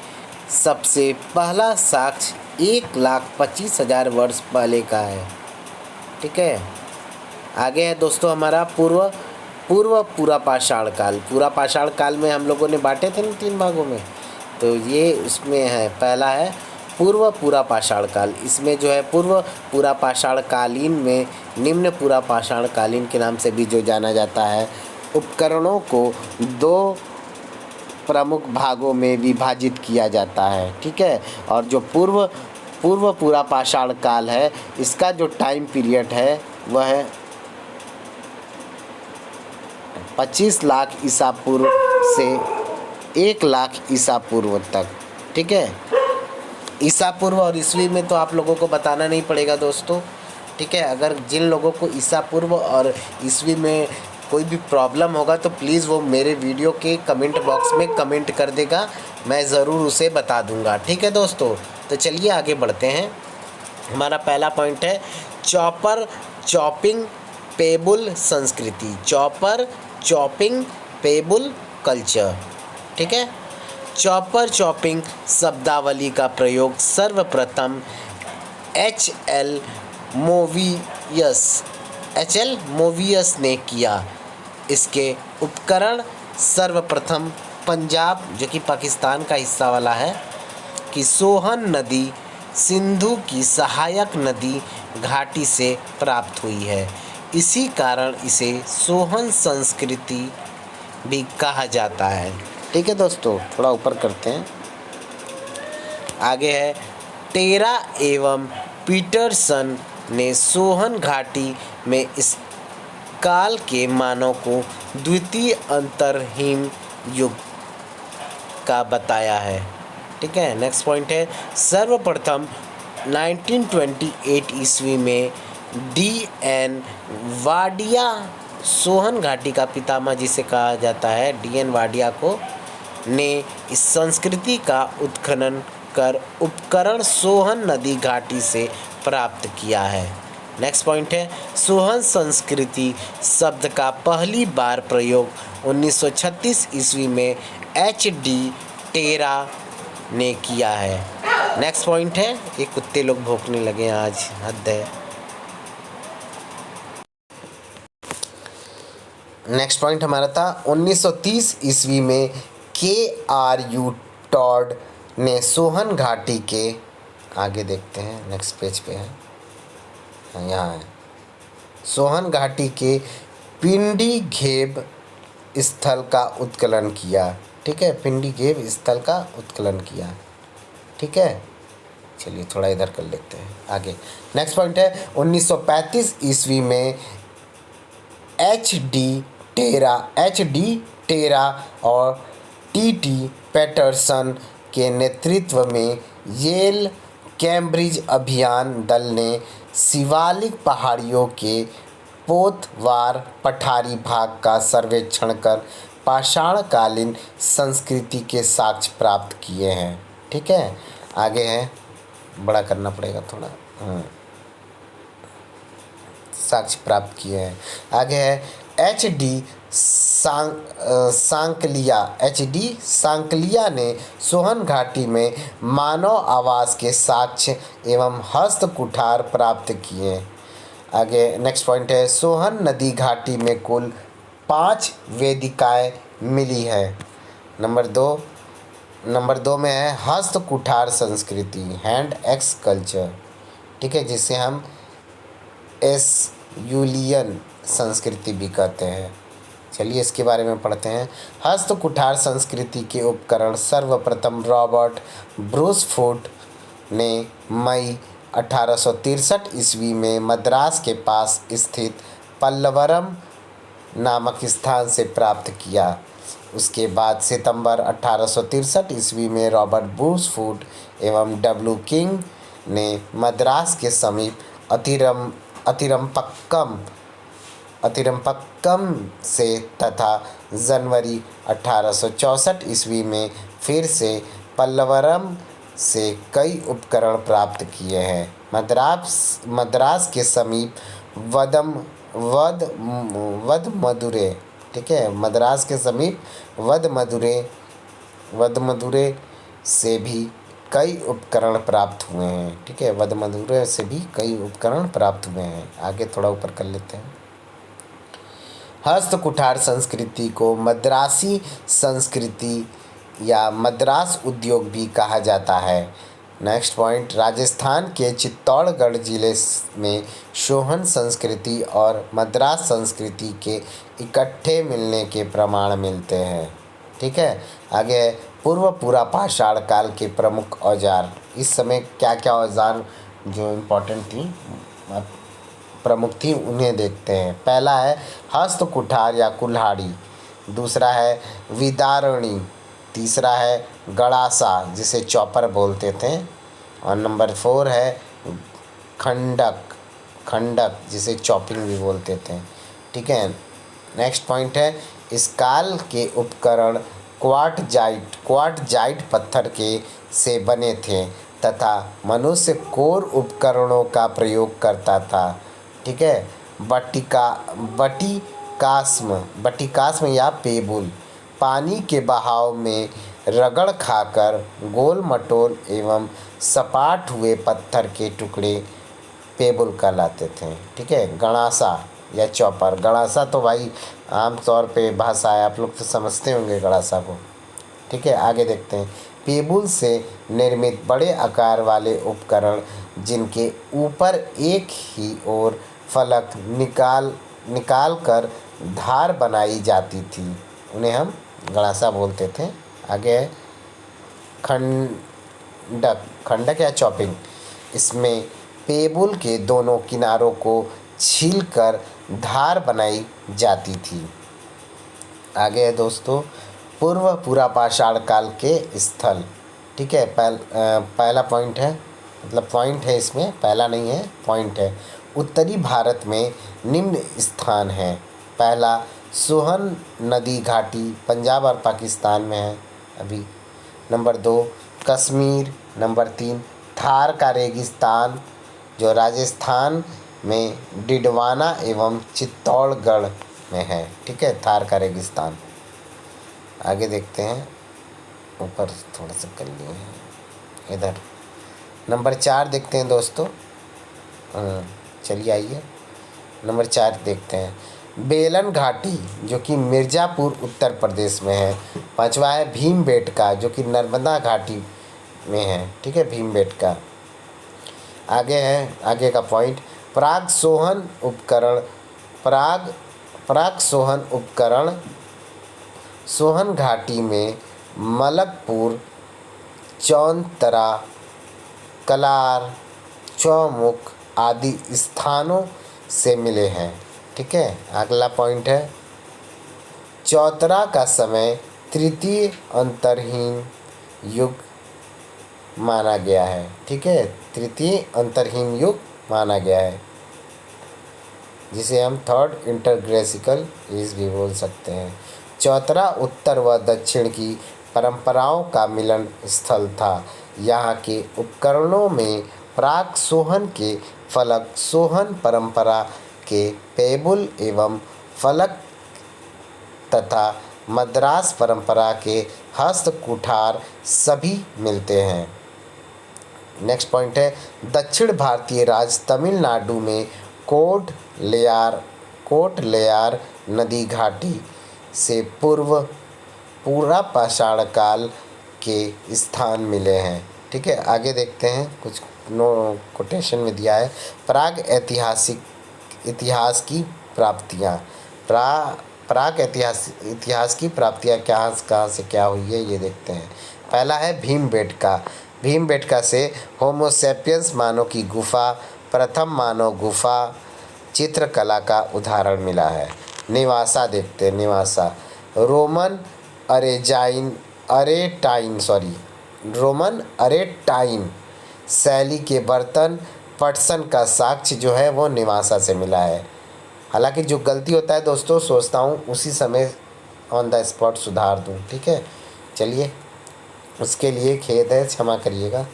सबसे पहला साक्ष्य 1,25,000 वर्ष पहले का है। ठीक है, आगे है दोस्तों हमारा पूरा पाषाण काल। पूरा पाषाण काल में हम लोगों ने बांटे थे ना 3 भागों में, तो ये उसमें है, पहला है पूरा पाषाण काल। इसमें जो है पूरा पाषाण कालीन में निम्न पूरा पाषाण कालीन के नाम से भी जो जाना जाता है, उपकरणों को 2 प्रमुख भागों में विभाजित किया जाता है। ठीक है, और जो पूरा पाषाण काल है, इसका जो टाइम पीरियड है वह है 25 लाख ईसा पूर्व से 1 लाख ईसा पूर्व तक। ठीक है, ईसा पूर्व और ईस्वी में तो आप लोगों को बताना नहीं पड़ेगा दोस्तों। ठीक है, अगर जिन लोगों को ईसा पूर्व और ईस्वी में कोई भी प्रॉब्लम होगा तो प्लीज़ वो मेरे वीडियो के कमेंट बॉक्स में कमेंट कर देगा, मैं ज़रूर उसे बता दूंगा। ठीक है दोस्तों, तो चलिए आगे बढ़ते हैं। हमारा पहला पॉइंट है चॉपिंग पेबुल संस्कृति, चॉपिंग पेबुल कल्चर। ठीक है, चॉपिंग शब्दावली का प्रयोग सर्वप्रथम एच.एल. मोवियस ने किया। इसके उपकरण सर्वप्रथम पंजाब, जो कि पाकिस्तान का हिस्सा वाला है, कि सोहन नदी सिंधु की सहायक नदी घाटी से प्राप्त हुई है। इसी कारण इसे सोहन संस्कृति भी कहा जाता है। ठीक है दोस्तों, थोड़ा ऊपर करते हैं। आगे है टेरा एवं पीटरसन ने सोहन घाटी में इस काल के मानव को द्वितीय अंतरहिम युग का बताया है। ठीक है, नेक्स्ट पॉइंट है सर्वप्रथम 1928 ईस्वी में D.N. वाडिया, सोहन घाटी का पितामह जिसे कहा जाता है, D.N. वाडिया को ने इस संस्कृति का उत्खनन कर उपकरण सोहन नदी घाटी से प्राप्त किया है। नेक्स्ट पॉइंट है सोहन संस्कृति शब्द का पहली बार प्रयोग 1936 ईस्वी में H.D. टेरा ने किया है। नेक्स्ट पॉइंट है ये कुत्ते लोग भौंकने लगे हैं आज, हद है। नेक्स्ट पॉइंट हमारा था 1930 ईस्वी में K.R.U. टॉड ने सोहन घाटी के, आगे देखते हैं नेक्स्ट पेज पे है, यहाँ है, सोहन घाटी के पिंडी घेब स्थल का उत्खनन किया। ठीक है, पिंडी घेब स्थल का उत्खनन किया। ठीक है, चलिए थोड़ा इधर कर लेते हैं आगे। नेक्स्ट पॉइंट है 1935 ईस्वी में एच डी टेरा और टी टी पैटरसन के नेतृत्व में येल कैम्ब्रिज अभियान दल ने शिवालिक पहाड़ियों के पोतवार पठारी भाग का सर्वेक्षण कर पाषाणकालीन संस्कृति के साक्ष्य प्राप्त किए हैं। ठीक है, आगे है, बड़ा करना पड़ेगा थोड़ा, साक्ष्य प्राप्त किए हैं। आगे है एच डी सांकलिया ने सोहन घाटी में मानव आवास के साक्ष्य एवं हस्त कुठार प्राप्त किए। आगे नेक्स्ट पॉइंट है सोहन नदी घाटी में कुल 5 वेदिकाएं मिली है। नंबर दो में है हस्त कुठार संस्कृति, हैंड एक्स कल्चर। ठीक है, जिसे हम एसयूलियन संस्कृति भी कहते हैं। चलिए इसके बारे में पढ़ते हैं। हस्त कुठार संस्कृति के उपकरण सर्वप्रथम रॉबर्ट ब्रूसफुट ने मई 1863 ईस्वी में मद्रास के पास स्थित पल्लवरम नामक स्थान से प्राप्त किया। उसके बाद सितंबर 1863 ईस्वी में रॉबर्ट ब्रूसफुट एवं डब्ल्यू किंग ने मद्रास के समीप अतिरम्पक्कम से तथा जनवरी 1864 ईस्वी में फिर से पल्लवरम से कई उपकरण प्राप्त किए हैं। मद्रास के समीप वदमदुरै। ठीक है, मद्रास के समीप वदमदुरै से भी कई उपकरण प्राप्त हुए हैं। ठीक है, वदमदुरै से भी कई उपकरण प्राप्त हुए हैं। आगे थोड़ा ऊपर कर लेते हैं। हस्त कुठार संस्कृति को मद्रासी संस्कृति या मद्रास उद्योग भी कहा जाता है। नेक्स्ट पॉइंट, राजस्थान के चित्तौड़गढ़ जिले में सोहन संस्कृति और मद्रास संस्कृति के इकट्ठे मिलने के प्रमाण मिलते हैं। ठीक है, आगे पूर्व पूरा पाषाण काल के प्रमुख औजार। इस समय क्या क्या औजार जो इम्पोर्टेंट थी, प्रमुख थी, उन्हें देखते हैं। पहला है हस्त कुठार या कुल्हाड़ी, दूसरा है विदारणी, तीसरा है गड़ासा जिसे चॉपर बोलते थे, और नंबर 4 है खंडक जिसे चॉपिंग भी बोलते थे। ठीक है, नेक्स्ट पॉइंट है इस काल के उपकरण क्वार्टजाइट पत्थर के से बने थे तथा मनुष्य कोर उपकरणों का प्रयोग करता था। ठीक है, बटिकास्म या पेबुल पानी के बहाव में रगड़ खाकर गोल मटोल एवं सपाट हुए पत्थर के टुकड़े पेबुल कहलाते थे। ठीक है, गणासा या चॉपर। गणासा तो भाई आम तौर पे भाषा है, आप लोग तो समझते होंगे गणासा को। ठीक है, आगे देखते हैं। पेबुल से निर्मित बड़े आकार वाले उपकरण जिनके ऊपर एक ही ओर फलक निकाल कर धार बनाई जाती थी, उन्हें हम गणासा बोलते थे। आगे है खंडक या चॉपिंग। इसमें पेबुल के दोनों किनारों को छीलकर धार बनाई जाती थी। आगे है दोस्तों पूर्व पूरा पाषाण काल के स्थल। ठीक है, पहला पॉइंट है, मतलब पॉइंट है इसमें, पहला नहीं है, पॉइंट है। उत्तरी भारत में निम्न स्थान है। पहला सोहन नदी घाटी पंजाब और पाकिस्तान में है अभी। नंबर 2 कश्मीर। नंबर 3 थार का रेगिस्तान जो राजस्थान में डिडवाना एवं चित्तौड़गढ़ में है। ठीक है, थार का रेगिस्तान। आगे देखते हैं, ऊपर थोड़ा सा कर लिए हैं इधर। नंबर 4 देखते हैं दोस्तों। चलिए आइए नंबर 4 देखते हैं। बेलन घाटी जो कि मिर्ज़ापुर उत्तर प्रदेश में है। 5वां है भीमबेटका जो कि नर्मदा घाटी में है। ठीक है, भीमबेटका। आगे है, आगे का पॉइंट पराग सोहन उपकरण पराग पराग सोहन उपकरण सोहन घाटी में मलकपुर, चौनतरा, कलार, चौमुख आदि स्थानों से मिले हैं। ठीक है, अगला पॉइंट है चौतरा का समय तृतीय अंतरहीन युग माना गया है। ठीक है, तृतीय अंतरहीन युग माना गया है, जिसे हम थर्ड इंटरग्रेसिकल एज भी बोल सकते हैं। चौतरा उत्तर व दक्षिण की परंपराओं का मिलन स्थल था। यहाँ के उपकरणों में प्राक सोहन के फलक, सोहन परंपरा के पेबुल एवं फलक तथा मद्रास परंपरा के हस्त कुठार सभी मिलते हैं। नेक्स्ट पॉइंट है दक्षिण भारतीय राज्य तमिलनाडु में कोट लेयार नदी घाटी से पूरा पाषाण काल के स्थान मिले हैं। ठीक है, आगे देखते हैं, कुछ कोटेशन में दिया है प्राग इतिहास की प्राप्तियाँ। प्राग इतिहास की प्राप्तियाँ कहाँ से क्या हुई है ये देखते हैं। पहला है भीमबेटका से होमोसेपियंस मानव की गुफा, प्रथम मानव गुफा चित्रकला का उदाहरण मिला है। निवासा देखते हैं, निवासा रोमन अरेटाइन शैली के बर्तन पटसन का साक्ष्य जो है वो निवासा से मिला है। हालांकि जो गलती होता है दोस्तों, सोचता हूँ उसी समय ऑन द स्पॉट सुधार दूँ। ठीक है, चलिए, उसके लिए खेद है, क्षमा करिएगा।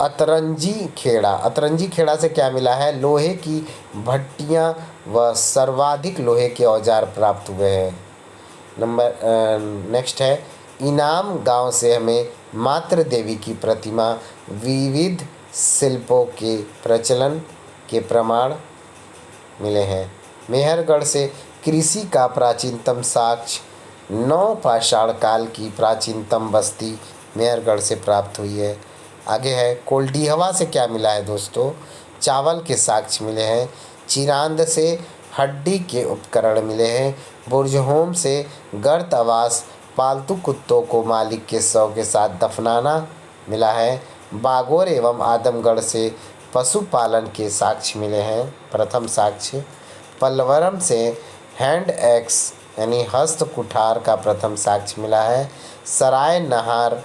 अतरंजी खेड़ा से क्या मिला है? लोहे की भट्टियाँ व सर्वाधिक लोहे के औजार प्राप्त हुए हैं। नेक्स्ट है इनाम गांव से हमें मातृ देवी की प्रतिमा, विविध शिल्पों के प्रचलन के प्रमाण मिले हैं। मेहरगढ़ से कृषि का प्राचीनतम साक्ष्य, नवपाषाण काल की प्राचीनतम बस्ती मेहरगढ़ से प्राप्त हुई है। आगे है कोल्डीहवा से क्या मिला है दोस्तों? चावल के साक्ष्य मिले हैं। चिरांद से हड्डी के उपकरण मिले हैं। बुर्जहोम से गर्त आवास, पालतू कुत्तों को मालिक के शव के साथ दफनाना मिला है। बागोर एवं आदमगढ़ से पशुपालन के साक्ष्य मिले हैं, प्रथम साक्ष्य। पल्लवरम से हैंड एक्स यानी हस्त कुठार का प्रथम साक्ष्य मिला है। सराय नाहर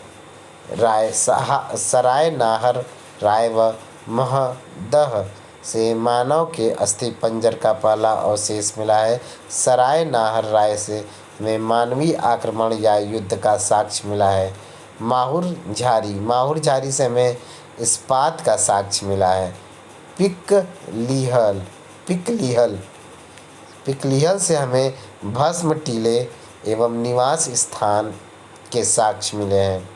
राय व महदह से मानव के अस्थि पंजर का पहला अवशेष मिला है। सराय नाहर राय से में मानवीय आक्रमण या युद्ध का साक्ष्य मिला है। माहुर झारी से हमें इस्पात का साक्ष्य मिला है। पिकलिहल से हमें भस्म टीले एवं निवास स्थान के साक्ष्य मिले हैं।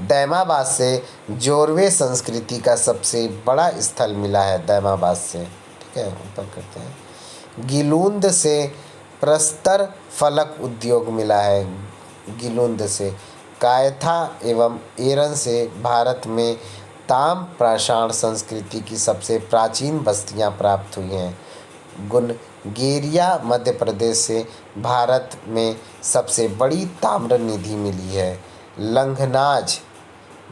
दैमाबाद से जोरवे संस्कृति का सबसे बड़ा स्थल मिला है, दैमाबाद से। ठीक है, ऊपर करते हैं। गिलूंद से प्रस्तर फलक उद्योग मिला है। गिलूंद से कायथा एवं एरन से भारत में ताम पाषाण संस्कृति की सबसे प्राचीन बस्तियां प्राप्त हुई हैं। गुनगेरिया मध्य प्रदेश से भारत में सबसे बड़ी ताम्र निधि मिली है। लंघनाज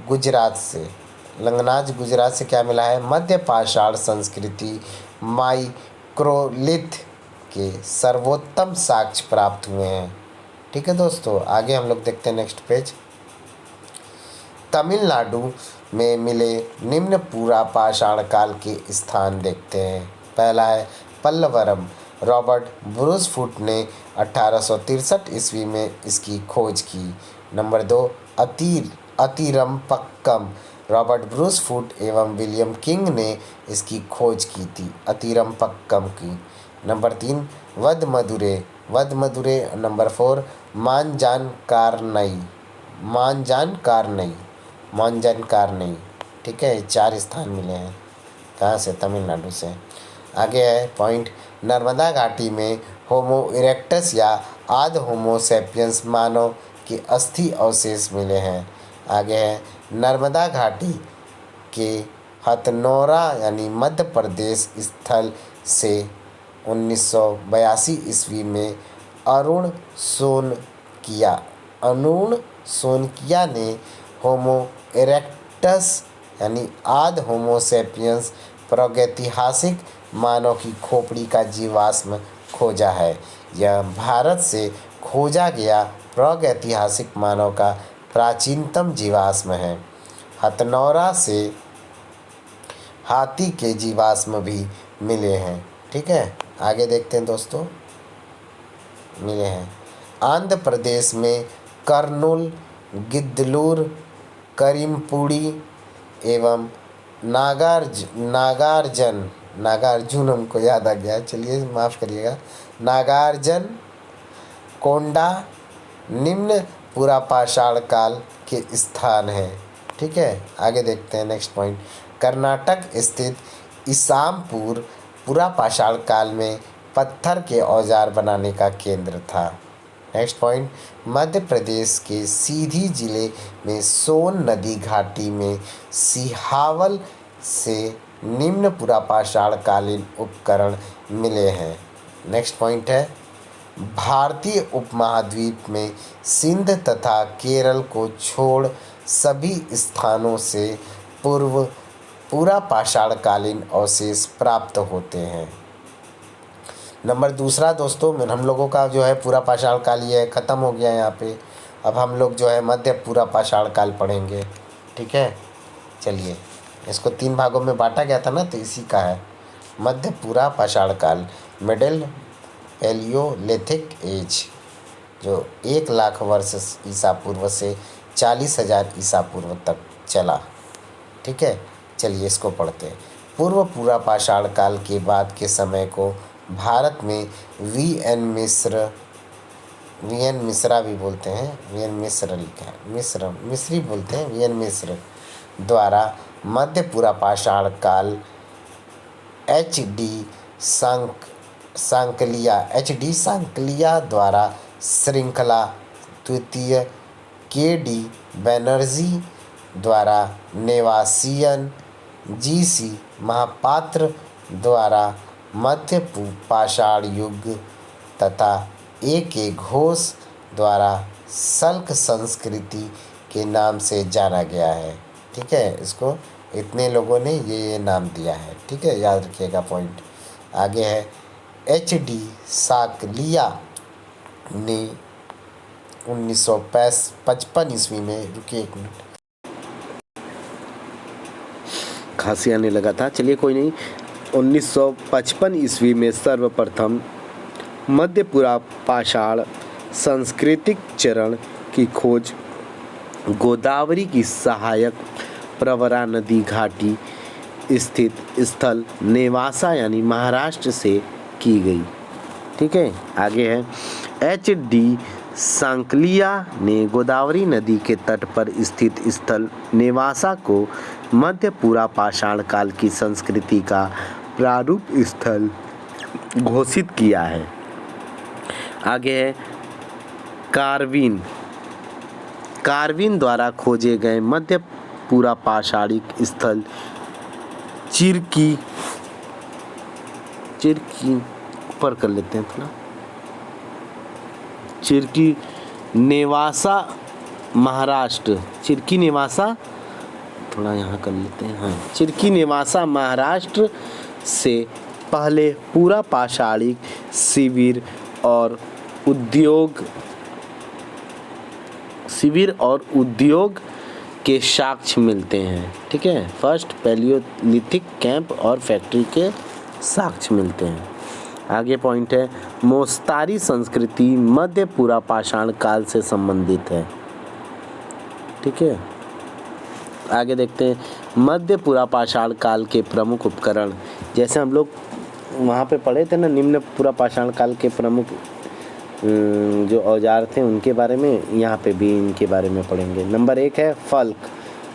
गुजरात से क्या मिला है? मध्य पाषाण संस्कृति माइक्रोलिथ के सर्वोत्तम साक्ष्य प्राप्त हुए हैं। ठीक है दोस्तों, आगे हम लोग देखते हैं नेक्स्ट पेज। तमिलनाडु में मिले निम्न पूरा पाषाण काल के स्थान देखते हैं। पहला है पल्लवरम। रॉबर्ट ब्रूसफुट ने 1863 ईस्वी में इसकी खोज की। नंबर 2 अतिरम्पक्कम। रॉबर्ट ब्रूसफुट एवं विलियम किंग ने इसकी खोज की थी, अतिरम्पक्कम की। नंबर 3 वदमदुरे। नंबर 4 मांजानकारनई। ठीक है, 4 स्थान मिले हैं। कहाँ से? तमिलनाडु से। आगे है पॉइंट नर्मदा घाटी में होमो इरेक्टस या आद होमो सेपियंस मानव के अस्थि अवशेष मिले हैं। आगे है नर्मदा घाटी के हथनौरा यानी मध्य प्रदेश स्थल से 1982 ईस्वी में अरुण सोनकिया ने होमो इरेक्टस यानी आद होमो सेपियंस प्रागैतिहासिक मानव की खोपड़ी का जीवाश्म खोजा है। यह भारत से खोजा गया प्रागैतिहासिक मानव का प्राचीनतम जीवाश्म है। हथनौरा से हाथी के जीवाश्म भी मिले हैं। ठीक है, आगे देखते हैं दोस्तों। मिले हैं आंध्र प्रदेश में कर्नूल, गिद्धलूर, करीमपुड़ी एवं नागार्जुन हमको याद आ गया, चलिए माफ़ करिएगा, नागार्जुन कोंडा निम्न पुरापाषाण काल के स्थान है। ठीक है, आगे देखते हैं नेक्स्ट पॉइंट। कर्नाटक स्थित इसामपुर पुरापाषाण काल में पत्थर के औजार बनाने का केंद्र था। Next point. मध्य प्रदेश के सीधी जिले में सोन नदी घाटी में सिहावल से निम्न पुरापाषाण कालीन उपकरण मिले हैं। नेक्स्ट पॉइंट है भारतीय उपमहाद्वीप में सिंध तथा केरल को छोड़ सभी स्थानों से पुरापाषाण कालीन अवशेष प्राप्त होते हैं। नंबर दूसरा दोस्तों, हम लोगों का जो है पुरापाषाण काल ये ख़त्म हो गया है यहाँ पे। अब हम लोग जो है मध्य पुरापाषाण काल पढ़ेंगे। ठीक है, चलिए, इसको 3 भागों में बांटा गया था ना, तो इसी का है मध्य पुरापाषाण काल, मिडिल पैलियोलिथिक एज, जो 1 लाख वर्ष ईसा पूर्व से 40,000 ईसा पूर्व तक चला। ठीक है, चलिए इसको पढ़ते हैं। पूर्व पुरापाषाण काल के बाद के समय को भारत में वी.एन. मिश्रा भी बोलते हैं, वी.एन. मिश्र लिखा है, मिश्री बोलते हैं, वी.एन. मिश्र द्वारा मध्य पुरापाषाण काल एच.डी. सांकलिया द्वारा श्रृंखला द्वितीय, के.डी. बनर्जी द्वारा नेवासियन, जी.सी. महापात्र द्वारा मध्य पाषाण युग तथा ए.के. घोष द्वारा शल्क संस्कृति के नाम से जाना गया है। ठीक है, इसको इतने लोगों ने ये नाम दिया है। ठीक है, याद रखिएगा पॉइंट। आगे है एच.डी. सांकलिया ने 1955 ईस्वी में, रुकिए 1 मिनट, खांसी आने लगा था, चलिए कोई नहीं। 1955 ईस्वी में सर्वप्रथम मध्य पुरापाषाण सांस्कृतिक चरण की खोज गोदावरी की सहायक प्रवरा नदी घाटी स्थित स्थल नेवासा यानी महाराष्ट्र से की गई। ठीक है, आगे है एच.डी. सांकलिया ने गोदावरी नदी के तट पर स्थित स्थल नेवासा को मध्य पुरापाषाण काल की संस्कृति का प्रारूप स्थल घोषित किया है। आगे है कार्विन द्वारा खोजे गए मध्य पुरापाषाणिक स्थल चिरकी ऊपर कर लेते हैं थोड़ा, चिरकी नेवासा महाराष्ट्र, चिरकी नेवासा थोड़ा यहाँ कर लेते हैं, हाँ, चिरकी नेवासा महाराष्ट्र से पहले पुरापाषाणिक शिविर और उद्योग के साक्ष्य मिलते हैं। ठीक है, फर्स्ट पैलियोलिथिक कैंप और फैक्ट्री के साक्ष्य मिलते हैं। आगे पॉइंट है मोस्तारी संस्कृति मध्य पुरापाषाण काल से संबंधित है। ठीक है, आगे देखते हैं मध्य पुरापाषाण काल के प्रमुख उपकरण, जैसे हम लोग वहाँ पे पढ़े थे ना, निम्न पुरापाषाण काल के प्रमुख जो औजार थे उनके बारे में, यहाँ पे भी इनके बारे में पढ़ेंगे। नंबर 1 है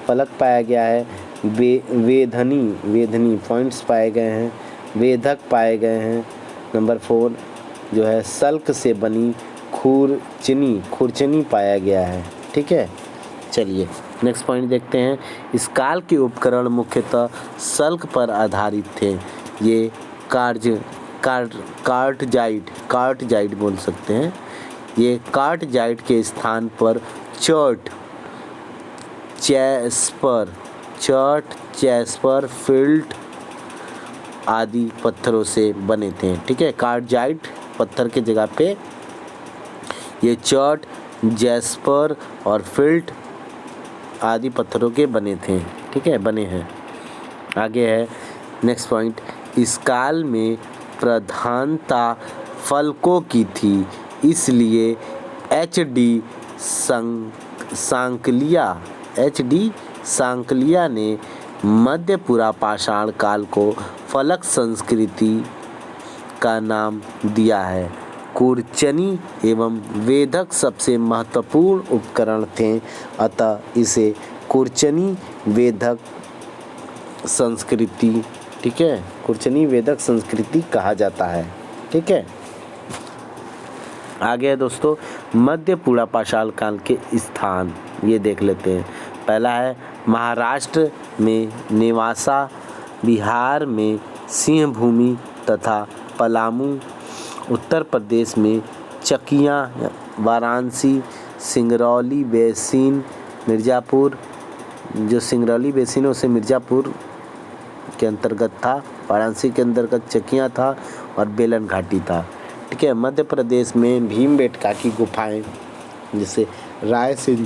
फलक पाया गया है, वेधनी पॉइंट्स पाए गए हैं, वेधक पाए गए हैं। नंबर 4 जो है सल्क से बनी खुरचनी पाया गया है। ठीक है, चलिए नेक्स्ट पॉइंट देखते हैं। इस काल के उपकरण मुख्यतः सल्क पर आधारित थे। ये कार्टजाइट बोल सकते हैं। ये कार्टजाइट के स्थान पर चर्ट, चैस्पर, फिल्ट आदि पत्थरों से बने थे। ठीक है, कार्टजाइट पत्थर की जगह पे ये चर्ट, जैस्पर और फिल्ट आदि पत्थरों के बने थे। ठीक है, बने हैं। आगे है नेक्स्ट पॉइंट। इस काल में प्रधानता फलकों की थी, इसलिए एच.डी. सांकलिया ने मध्य पुरापाषाण काल को फलक संस्कृति का नाम दिया है। कुरचनी एवं वेधक सबसे महत्वपूर्ण उपकरण थे, अतः इसे कुरचनी वेधक संस्कृति, ठीक है, कुरचनी वेधक संस्कृति कहा जाता है। ठीक है, आगे है दोस्तों मध्य पुरापाषाण काल के स्थान, ये देख लेते हैं। पहला है महाराष्ट्र में नेवासा, बिहार में सिंहभूमि तथा पलामू, उत्तर प्रदेश में चकियाँ, वाराणसी, सिंगरौली बेसिन, मिर्ज़ापुर, जो सिंगरौली बेसिन है उसे मिर्ज़ापुर के अंतर्गत था, वाराणसी के अंतर्गत चकियाँ था और बेलन घाटी था। ठीक है, मध्य प्रदेश में भीमबेटका की गुफाएं, जैसे रायसेन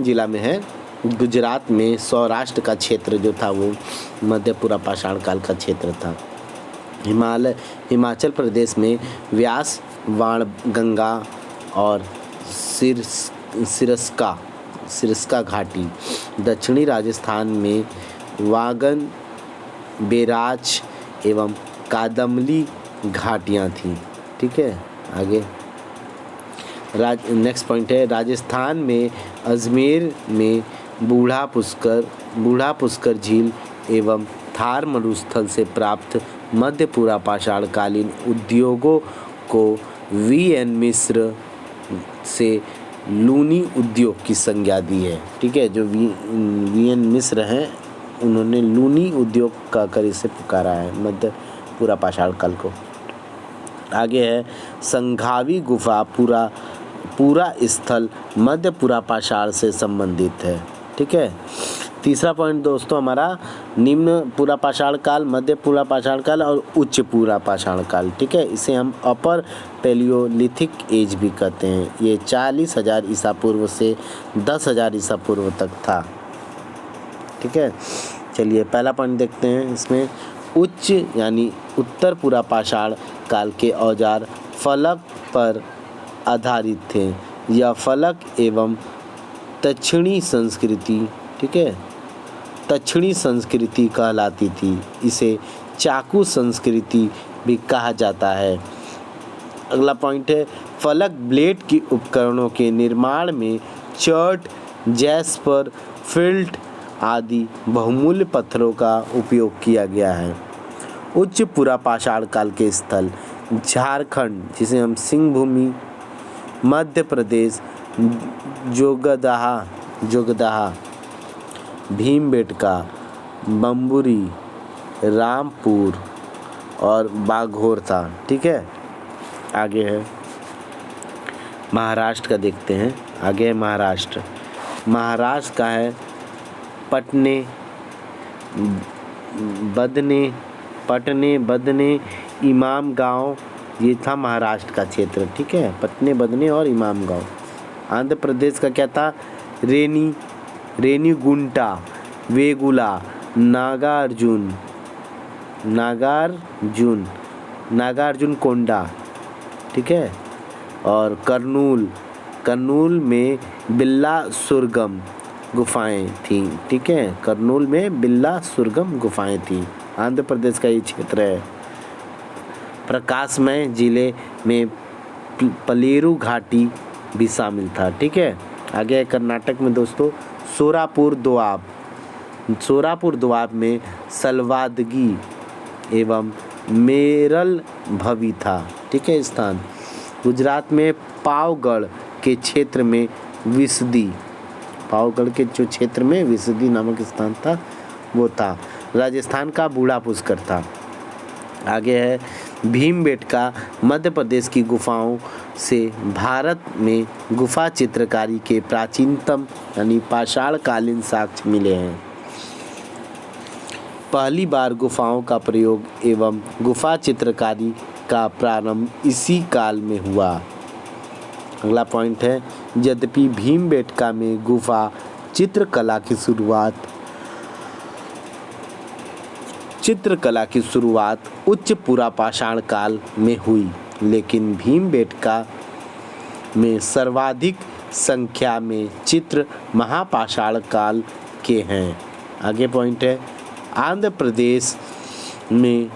जिला में है। गुजरात में सौराष्ट्र का क्षेत्र जो था वो मध्य पुरापाषाण काल का क्षेत्र था। हिमाचल प्रदेश में व्यास, वाणगंगा और सिरस्का घाटी। दक्षिणी राजस्थान में वागन, बेराच एवं कादम्बली घाटियाँ थीं। ठीक है, आगे नेक्स्ट पॉइंट है राजस्थान में अजमेर में बूढ़ा पुष्कर झील एवं थार मरुस्थल से प्राप्त मध्य पुरापाषाण कालीन उद्योगों को वी.एन. मिश्र से लूनी उद्योग की संज्ञा दी है। ठीक है, जो वी.एन. मिश्र हैं उन्होंने लूनी उद्योग का कर इसे पुकारा है मध्य पुरापाषाण काल को। आगे है संघावी गुफा, पूरा स्थल मध्य पुरापाषाण से संबंधित है। ठीक है, तीसरा पॉइंट दोस्तों हमारा निम्न पुरापाषाण काल, मध्य पुरापाषाण काल और उच्च पुरापाषाण काल। ठीक है, इसे हम अपर पैलियोलिथिक एज भी कहते हैं। ये 40,000 ईसा पूर्व से 10,000 ईसा पूर्व तक था। ठीक है, चलिए पहला पॉइंट देखते हैं। इसमें उच्च यानी उत्तर पुरापाषाण काल के औजार फलक पर आधारित थे। यह फलक एवं दक्षिणी संस्कृति, ठीक है, दक्षिणी संस्कृति कहलाती थी। इसे चाकू संस्कृति भी कहा जाता है। अगला पॉइंट है फलक ब्लेड की उपकरणों के निर्माण में चर्ट, जैस्पर, फिल्ट आदि बहुमूल्य पत्थरों का उपयोग किया गया है। उच्च पुरापाषाण काल के स्थल झारखंड, जिसे हम सिंहभूमि, मध्य प्रदेश, जोगदाहा, भीमबेटका, बम्बुरी, रामपुर और बाघोर था। ठीक है, आगे है महाराष्ट्र का देखते हैं। आगे है महाराष्ट्र का है पटने, बदने, इमाम गांव, ये था महाराष्ट्र का क्षेत्र। ठीक है, पटने, बदने और इमाम गांव। आंध्र प्रदेश का क्या था रेनीगुंटा, वेगुला, नागार्जुन कोंडा। ठीक है, और कर्नूल में बिल्ला सुरगम गुफाएं थी। ठीक है, कर्नूल में बिल्ला सुरगम गुफाएं थी। आंध्र प्रदेश का ये क्षेत्र है। प्रकाशमय जिले में पलेरू घाटी भी शामिल था। ठीक है, आगे कर्नाटक में दोस्तों सोरापुर दोआब में सलवादगी एवं मेरल भवी था। ठीक है, स्थान गुजरात में पावगढ़ के क्षेत्र में विसदी, पावागढ़ के जो क्षेत्र में विसदी नामक स्थान था वो था। राजस्थान का बूढ़ा पुष्कर था। आगे है भीमबेटका मध्य प्रदेश की गुफाओं से भारत में गुफा चित्रकारी के प्राचीनतम यानी पाषाणकालीन साक्ष्य मिले हैं। पहली बार गुफाओं का प्रयोग एवं गुफा चित्रकारी का प्रारंभ इसी काल में हुआ। अगला पॉइंट है यद्यपि भीमबेटका में गुफा चित्रकला की शुरुआत उच्च पुरापाषाण काल में हुई, लेकिन भीमबेटका में सर्वाधिक संख्या में चित्र महापाषाण काल के हैं। आगे पॉइंट है आंध्र प्रदेश में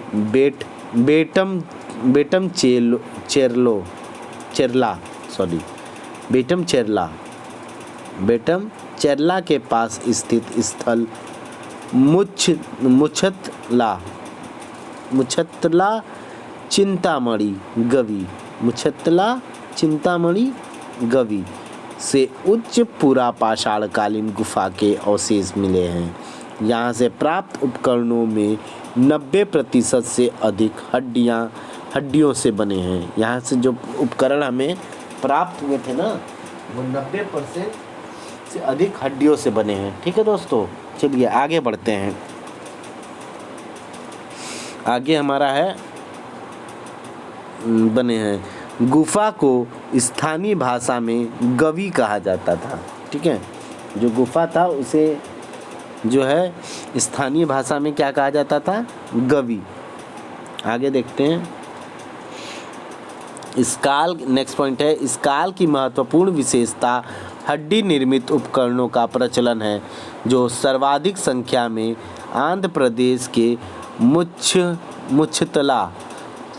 बेटम चेरला के पास स्थित स्थल मुछत्तला चिंतामणि गवी से उच्च पुरापाषाणकालीन गुफा के अवशेष मिले हैं। यहाँ से प्राप्त उपकरणों में 90% से अधिक हड्डियों से बने हैं। यहाँ से जो उपकरण हमें प्राप्त हुए थे ना वो 90% से अधिक हड्डियों से बने हैं। ठीक है दोस्तों, चलिए आगे बढ़ते हैं। आगे हमारा है बने हैं गुफा को स्थानीय भाषा में गवी कहा जाता था। ठीक है, जो गुफा था उसे जो है स्थानीय भाषा में क्या कहा जाता था? गवी। आगे देखते हैं स्काल। नेक्स्ट पॉइंट है स्काल की महत्वपूर्ण विशेषता हड्डी निर्मित उपकरणों का प्रचलन है, जो सर्वाधिक संख्या में आंध्र प्रदेश के मुछतला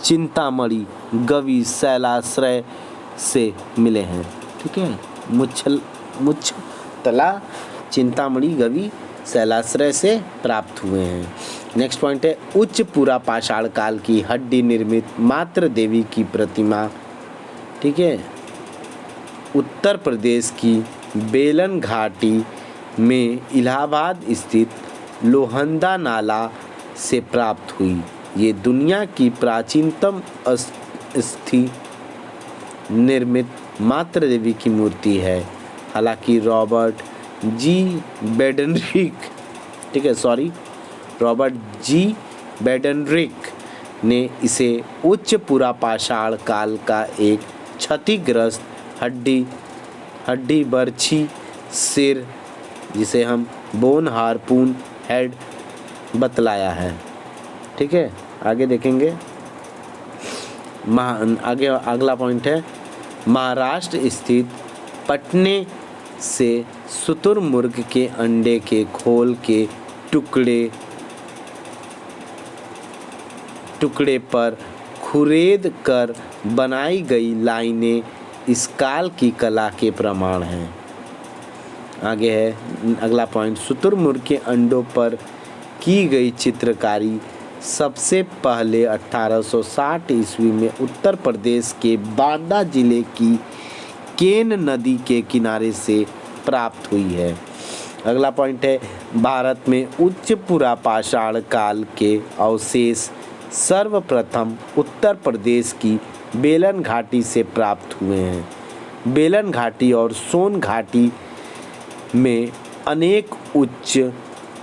चिंतामणि गवी शैलाश्रय से मिले हैं। ठीक है, मुछतला चिंतामणि गवी शैलाश्रय से प्राप्त हुए हैं। नेक्स्ट पॉइंट है उच्च पुरापाषाण काल की हड्डी निर्मित मातृ देवी की प्रतिमा। ठीक है, उत्तर प्रदेश की बेलन घाटी में इलाहाबाद स्थित लोहंदा नाला से प्राप्त हुई। ये दुनिया की प्राचीनतम अस्थि निर्मित मातृ देवी की मूर्ति है। हालांकि रॉबर्ट जी बेडनरिक ने इसे उच्च पुरापाषाण काल का एक क्षतिग्रस्त हड्डी बर्छी सिर, जिसे हम बोन हार्पून हेड बतलाया है। ठीक है, आगे देखेंगे। आगे अगला पॉइंट है महाराष्ट्र स्थित पटने से शुतुरमुर्ग के अंडे के खोल के टुकड़े पर खुरेद कर बनाई गई लाइनें इस काल की कला के प्रमाण हैं। आगे है अगला पॉइंट शुतुरमुर्ग के अंडों पर की गई चित्रकारी सबसे पहले 1860 ईस्वी में उत्तर प्रदेश के बांदा जिले की केन नदी के किनारे से प्राप्त हुई है। अगला पॉइंट है भारत में उच्च पुरापाषाण काल के अवशेष सर्वप्रथम उत्तर प्रदेश की बेलन घाटी से प्राप्त हुए हैं। बेलन घाटी और सोन घाटी में अनेक उच्च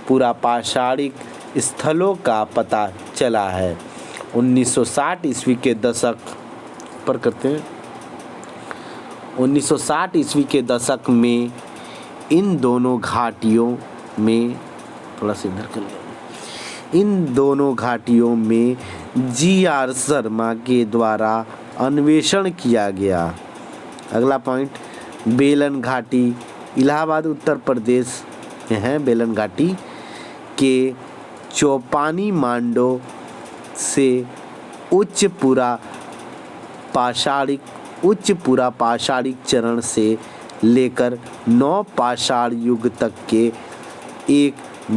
पुरापाषाणिक स्थलों का पता चला है। 1960 ईस्वी के दशक पर करते हैं 1960 ईस्वी के दशक में इन दोनों घाटियों में जी.आर. शर्मा के द्वारा अन्वेषण किया गया। अगला पॉइंट बेलन घाटी इलाहाबाद उत्तर प्रदेश में है। बेलन घाटी के चौपानी मांडो से उच्च पुरापाषाणिक चरण से लेकर नवपाषाण युग तक के एक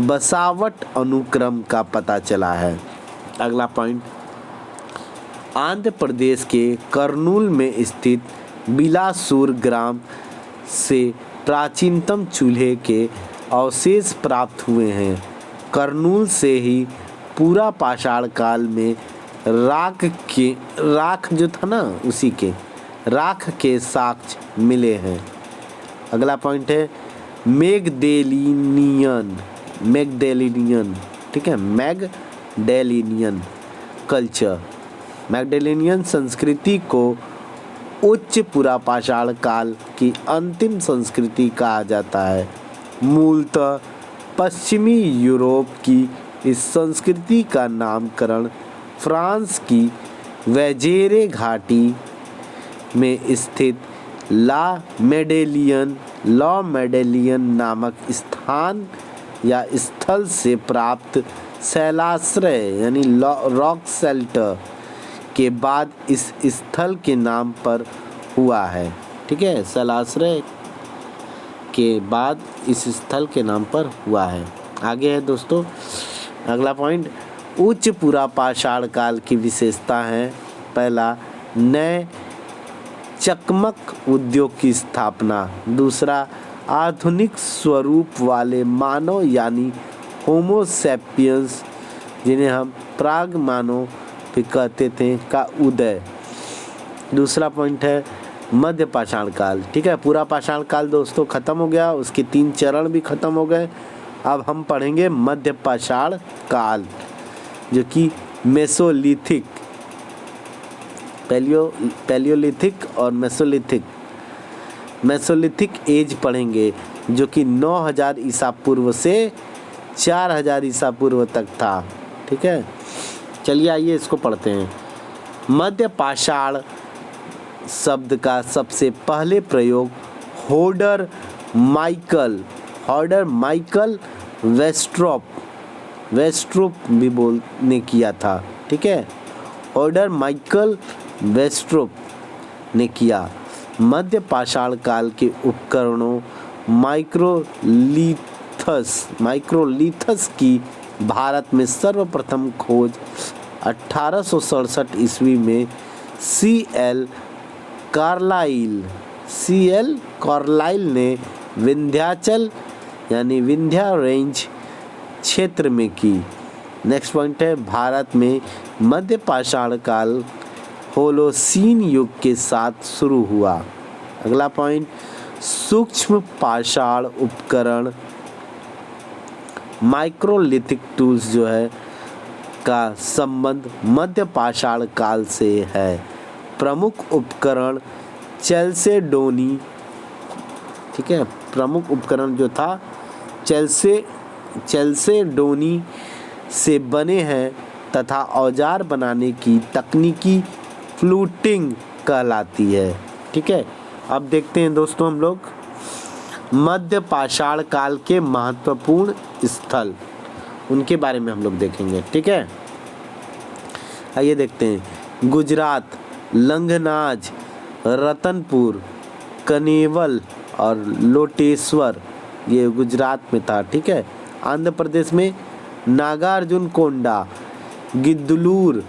बसावट अनुक्रम का पता चला है। अगला पॉइंट आंध्र प्रदेश के कर्नूल में स्थित बिलासपुर ग्राम से प्राचीनतम चूल्हे के अवशेष प्राप्त हुए हैं। कर्नूल से ही पूरा पाषाण काल में राख जो था ना, उसी के राख के साक्ष्य मिले हैं। अगला पॉइंट है मैगडेलिनियन, ठीक है, मैगडेलिनियन कल्चर। मैगडेलिनियन संस्कृति को उच्च पुरापाषाण काल की अंतिम संस्कृति कहा जाता है। मूलतः पश्चिमी यूरोप की इस संस्कृति का नामकरण फ्रांस की वेजेरे घाटी में स्थित ला मेडेलियन नामक स्थान या स्थल से प्राप्त शैलाश्रय यानी रॉक शेल्टर के बाद इस स्थल के नाम पर हुआ है। ठीक है, शैलाश्रय के बाद इस स्थल के नाम पर हुआ है। आगे है दोस्तों अगला पॉइंट, उच्च पुरापाषाण काल की विशेषता है। पहला, नए चकमक उद्योग की स्थापना। दूसरा, आधुनिक स्वरूप वाले मानव यानी होमो सैपियंस, जिन्हें हम प्राग मानव भी कहते थे, का उदय। दूसरा पॉइंट है मध्य पाषाण काल। ठीक है, पूरा पाषाण काल दोस्तों खत्म हो गया, उसके 3 चरण भी खत्म हो गए। अब हम पढ़ेंगे मध्य पाषाण काल, जो कि मेसोलिथिक, पैलियोलिथिक और मेसोलिथिक एज पढ़ेंगे, जो कि 9000 ईसा पूर्व से 4000 ईसा पूर्व तक था। ठीक है, चलिए आइए इसको पढ़ते हैं। मध्य पाषाण शब्द का सबसे पहले प्रयोग हॉर्डर माइकल वेस्ट्रोप भी ने किया था। ठीक है, हॉर्डर माइकल वेस्ट्रोप ने किया। मध्य पाषाण काल के उपकरणों माइक्रोलिथस की भारत में सर्वप्रथम खोज 1867 ईस्वी में C.L. कार्लाइल ने विंध्याचल यानी विंध्या रेंज क्षेत्र में की। नेक्स्ट पॉइंट है, भारत में मध्य पाषाण काल होलोसीन युग के साथ शुरू हुआ। अगला पॉइंट, सूक्ष्म पाषाण उपकरण माइक्रोलिथिक टूल्स जो है का संबंध मध्य पाषाण काल से है। प्रमुख उपकरण चेल्सेडोनी, ठीक है, प्रमुख उपकरण जो था चेल्सेडोनी से बने हैं तथा औजार बनाने की तकनीकी फ्लूटिंग कहलाती है। ठीक है, अब देखते हैं दोस्तों हम लोग मध्य पाषाण काल के महत्वपूर्ण स्थल, उनके बारे में हम लोग देखेंगे। ठीक है, आइए देखते हैं। गुजरात, लंगनाज, रतनपुर, कनेवल और लोटेश्वर, ये गुजरात में था। ठीक है, आंध्र प्रदेश में नागार्जुन कोंडा, गिद्दलूर,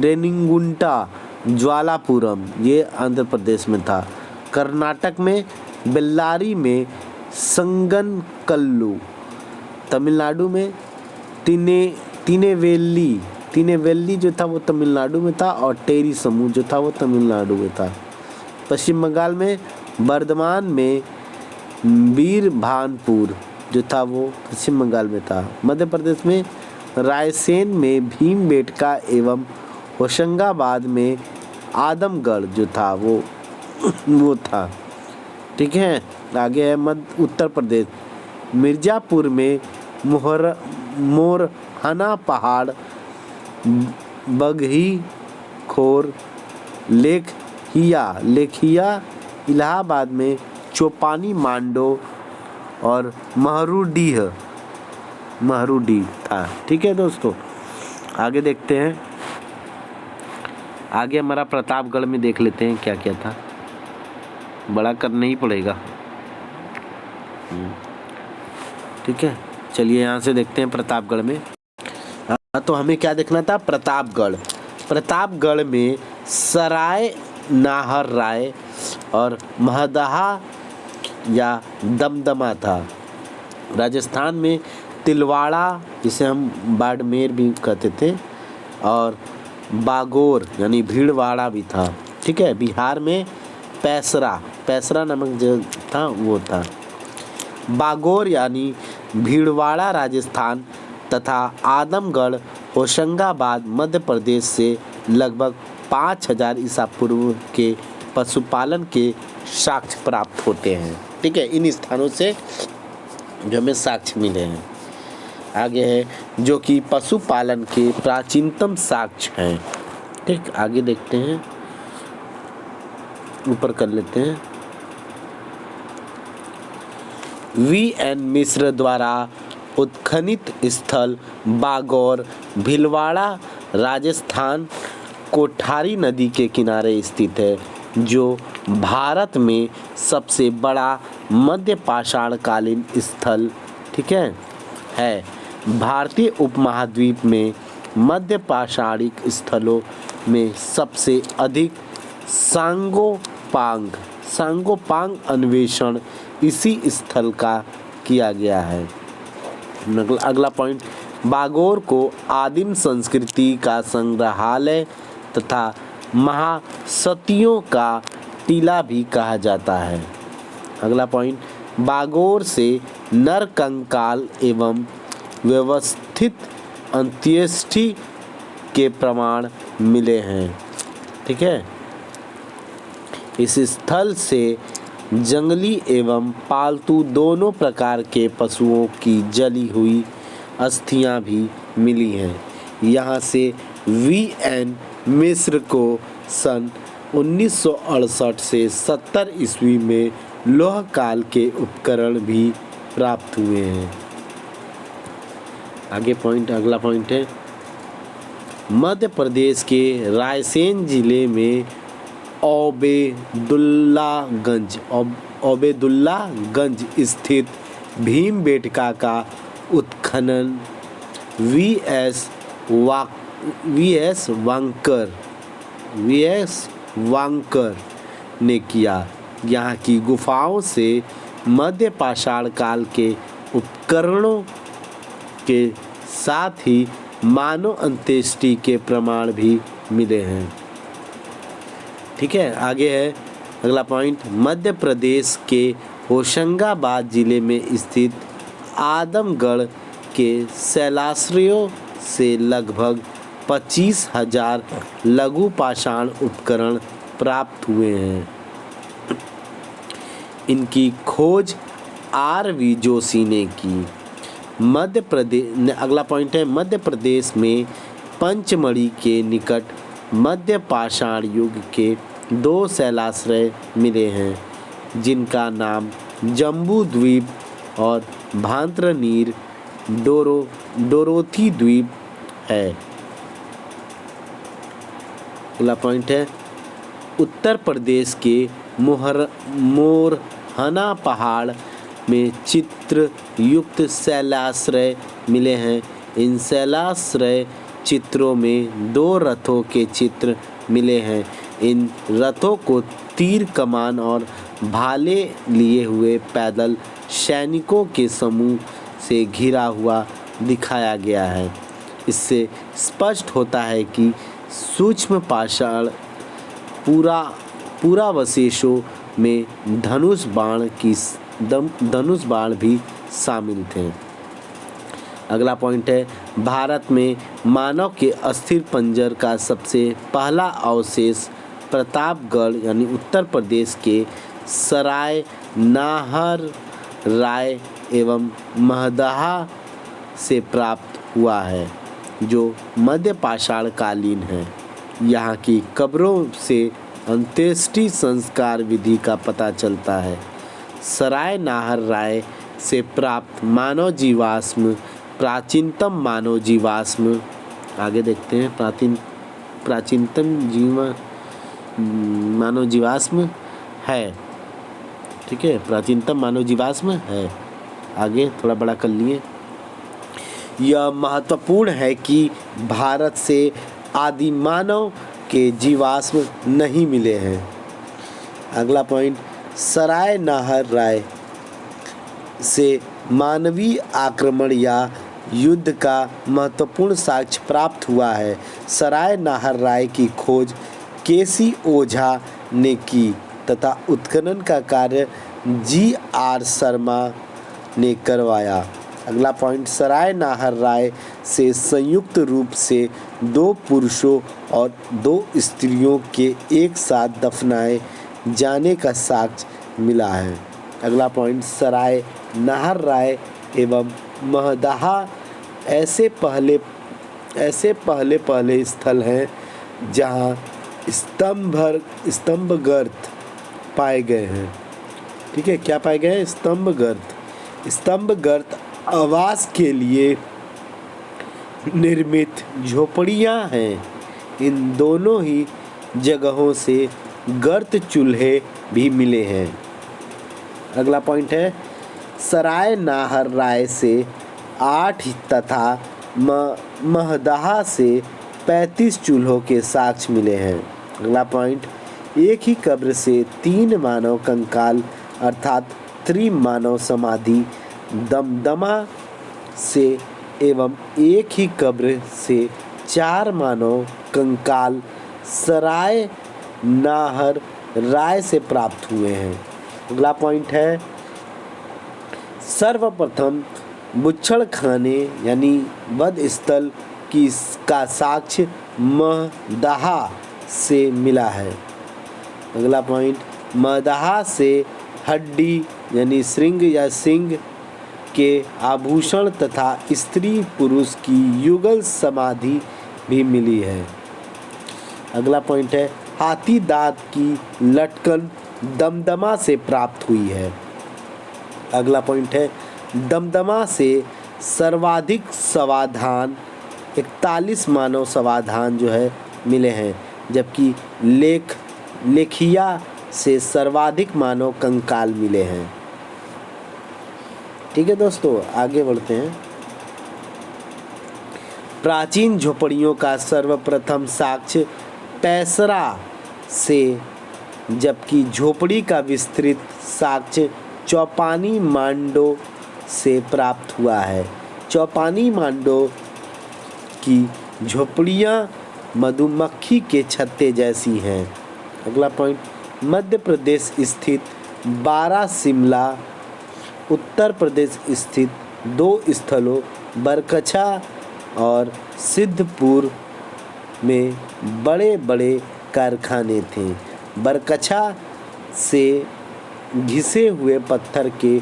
रेनिंगुंटा, ज्वालापुरम, ये आंध्र प्रदेश में था। कर्नाटक में बेल्लारी में संगनकल्लू, तमिलनाडु में तिनेवेली जो था वो तमिलनाडु में था, और टेरी समूह जो था वो तमिलनाडु में था। पश्चिम बंगाल में बर्धमान में बीरभानपुर जो था वो पश्चिम बंगाल में था। मध्य प्रदेश में रायसेन में भीमबेटका एवं होशंगाबाद में आदमगढ़ जो था वो था। ठीक है, आगे है उत्तर प्रदेश, मिर्ज़ापुर में मोरहाना पहाड़, बगही खोर, लेखिया, इलाहाबाद में चौपानी मांडो और महरूडीह था। ठीक है दोस्तों, आगे देखते हैं। आगे हमारा प्रतापगढ़ में देख लेते हैं क्या क्या था, बड़ा करना ही पड़ेगा। ठीक है, चलिए यहाँ से देखते हैं प्रतापगढ़ में। तो हमें क्या देखना था, प्रतापगढ़ में नाहर राय और महदहा या दमदमा था। राजस्थान में तिलवाड़ा, जिसे हम बाड़मेर भी कहते थे, और बागोर यानी भीलवाड़ा भी था। ठीक है। बिहार में पैसरा नामक जो था वो था। बागोर यानी भीलवाड़ा राजस्थान तथा आदमगढ़ होशंगाबाद मध्य प्रदेश से लगभग 5000 ईसा पूर्व के पशुपालन के साक्ष्य प्राप्त होते हैं। ठीक है। इन स्थानों से जो हमें साक्ष्य मिले हैं। आगे है जो कि पशुपालन के प्राचीनतम साक्ष्य हैं। ठीक, आगे देखते हैं, ऊपर कर लेते हैं। वी.एन. मिश्र द्वारा उत्खनित स्थल बागौर भीलवाड़ा राजस्थान कोठारी नदी के किनारे स्थित है, जो भारत में सबसे बड़ा मध्य पाषाणकालीन स्थल, ठीक है। भारतीय उपमहाद्वीप में मध्य पाषाणिक स्थलों में सबसे अधिक सांगोपांग अन्वेषण इसी स्थल का किया गया है। अगला पॉइंट, बागौर को आदिम संस्कृति का संग्रहालय तथा महासतियों का टीला भी कहा जाता है। अगला पॉइंट, बागौर से नरकंकाल एवं व्यवस्थित अंत्येष्टि के प्रमाण मिले हैं। ठीक है। इस स्थल से जंगली एवं पालतू दोनों प्रकार के पशुओं की जली हुई अस्थियां भी मिली हैं। यहाँ से वी.एन. मिश्र को सन 1968 से 70 ईस्वी में लौह काल के उपकरण भी प्राप्त हुए हैं। अगला पॉइंट है, मध्य प्रदेश के रायसेन जिले में ओबेदुल्लागंज स्थित भीमबेटका का उत्खनन वी.एस. वांकर ने किया। यहाँ की गुफाओं से मध्य पाषाण काल के उपकरणों के साथ ही मानव अंत्येष्टि के प्रमाण भी मिले हैं। ठीक है। आगे है अगला पॉइंट, मध्य प्रदेश के होशंगाबाद जिले में स्थित आदमगढ़ के शैलाश्रयों से लगभग 25,000 लघु पाषाण उपकरण प्राप्त हुए हैं। इनकी खोज R.V. जोशी ने की। अगला पॉइंट है, मध्य प्रदेश में पंचमढ़ी के निकट मध्य पाषाण युग के 2 शैलाश्रय मिले हैं, जिनका नाम जम्बू द्वीप और भांत्रनीर डोरोथी द्वीप है। अगला पॉइंट है, उत्तर प्रदेश के मोरहना पहाड़ में चित्र युक्त शैलाश्रय मिले हैं। इन शैलाश्रय चित्रों में 2 रथों के चित्र मिले हैं। इन रथों को तीर कमान और भाले लिए हुए पैदल सैनिकों के समूह से घिरा हुआ दिखाया गया है। इससे स्पष्ट होता है कि सूक्ष्म पाषाण पुरावशेषों में धनुष बाण भी शामिल थे। अगला पॉइंट है, भारत में मानव के अस्थिर पंजर का सबसे पहला अवशेष प्रतापगढ़ यानी उत्तर प्रदेश के सराय नाहर राय एवं महदहा से प्राप्त हुआ है, जो मध्य पाषाण कालीन है। यहाँ की कब्रों से अंत्येष्टि संस्कार विधि का पता चलता है। सराय नाहर राय से प्राप्त मानव जीवाश्म प्राचीनतम मानव जीवाश्म, आगे देखते हैं, प्राचीनतम मानव जीवाश्म है। ठीक है, प्राचीनतम मानव जीवाश्म है। आगे थोड़ा बड़ा कर लिए। यह महत्वपूर्ण है कि भारत से आदि मानव के जीवाश्म नहीं मिले हैं। अगला पॉइंट, सराय नाहर राय से मानवीय आक्रमण या युद्ध का महत्वपूर्ण साक्ष्य प्राप्त हुआ है। सराय नाहर राय की खोज केसी ओझा ने की तथा उत्खनन का कार्य जी.आर. शर्मा ने करवाया। अगला पॉइंट, सराय नाहर राय से संयुक्त रूप से 2 पुरुषों और 2 स्त्रियों के एक साथ दफनाए जाने का साक्ष्य मिला है। अगला पॉइंट, सराय नाहर राय एवं महदाहा ऐसे पहले स्थल हैं जहां स्तंभगर्त पाए गए हैं। ठीक है, क्या पाए गए हैं? स्तंभगर्त आवास के लिए निर्मित झोपड़ियां हैं। इन दोनों ही जगहों से गर्त चूल्हे भी मिले हैं। अगला पॉइंट है, सराय नाहर राय से 8 तथा महदाहा से 35 चूल्हों के साक्ष्य मिले हैं। अगला पॉइंट, एक ही कब्र से 3 मानव कंकाल अर्थात त्रिमानव समाधि दमदमा से एवं एक ही कब्र से 4 मानव कंकाल सराय नाहर राय से प्राप्त हुए हैं। अगला पॉइंट है, सर्वप्रथम बुच्छड़खाने यानी वध स्थल का साक्ष्य महदाहा से मिला है। अगला पॉइंट, महदाहा से हड्डी यानी श्रृंग या सिंह के आभूषण तथा स्त्री पुरुष की युगल समाधि भी मिली है। अगला पॉइंट है, हाथी दांत की लटकन दमदमा से प्राप्त हुई है। अगला पॉइंट है, दमदमा से सर्वाधिक समाधान 41 मानव समाधान जो है मिले हैं, जबकि लेखिया से सर्वाधिक मानव कंकाल मिले हैं। ठीक है दोस्तों, आगे बढ़ते हैं। प्राचीन झोपड़ियों का सर्वप्रथम साक्ष्य पैसरा से, जबकि झोपड़ी का विस्तृत साक्ष्य चौपानी मांडो से प्राप्त हुआ है। चौपानी मांडो की झोपड़ियाँ मधुमक्खी के छत्ते जैसी हैं। अगला पॉइंट, मध्य प्रदेश स्थित बारासिमला, उत्तर प्रदेश स्थित 2 स्थलों बरकछा और सिद्धपुर में बड़े बड़े कारखाने थे। बरकछा से घिसे हुए पत्थर के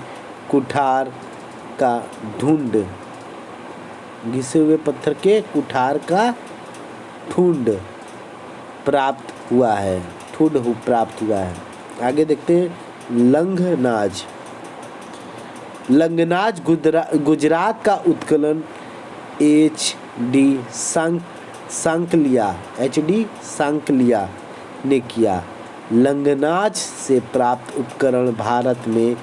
कुठार का ढूंढ प्राप्त हुआ है। आगे देखते हैं, लंगनाज गुजरात का उत्खनन एच.डी. सांकलिया ने किया। लंगनाज से प्राप्त उपकरण भारत में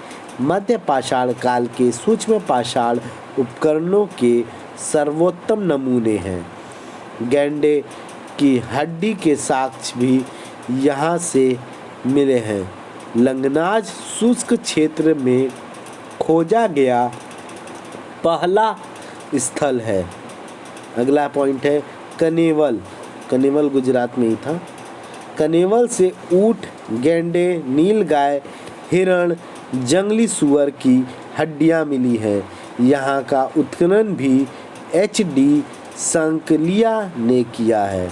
मध्य पाषाण काल के सूक्ष्म पाषाण उपकरणों के सर्वोत्तम नमूने हैं। गैंडे की हड्डी के साक्ष्य भी यहाँ से मिले हैं। लंगनाज शुष्क क्षेत्र में खोजा गया पहला स्थल है। अगला पॉइंट है, कनेवल गुजरात में ही था। कनेवल से ऊंट, गैंडे, नीलगाय, हिरण, जंगली सुअर की हड्डियां मिली हैं। यहाँ का उत्खनन भी एच.डी. सांकलिया ने किया है।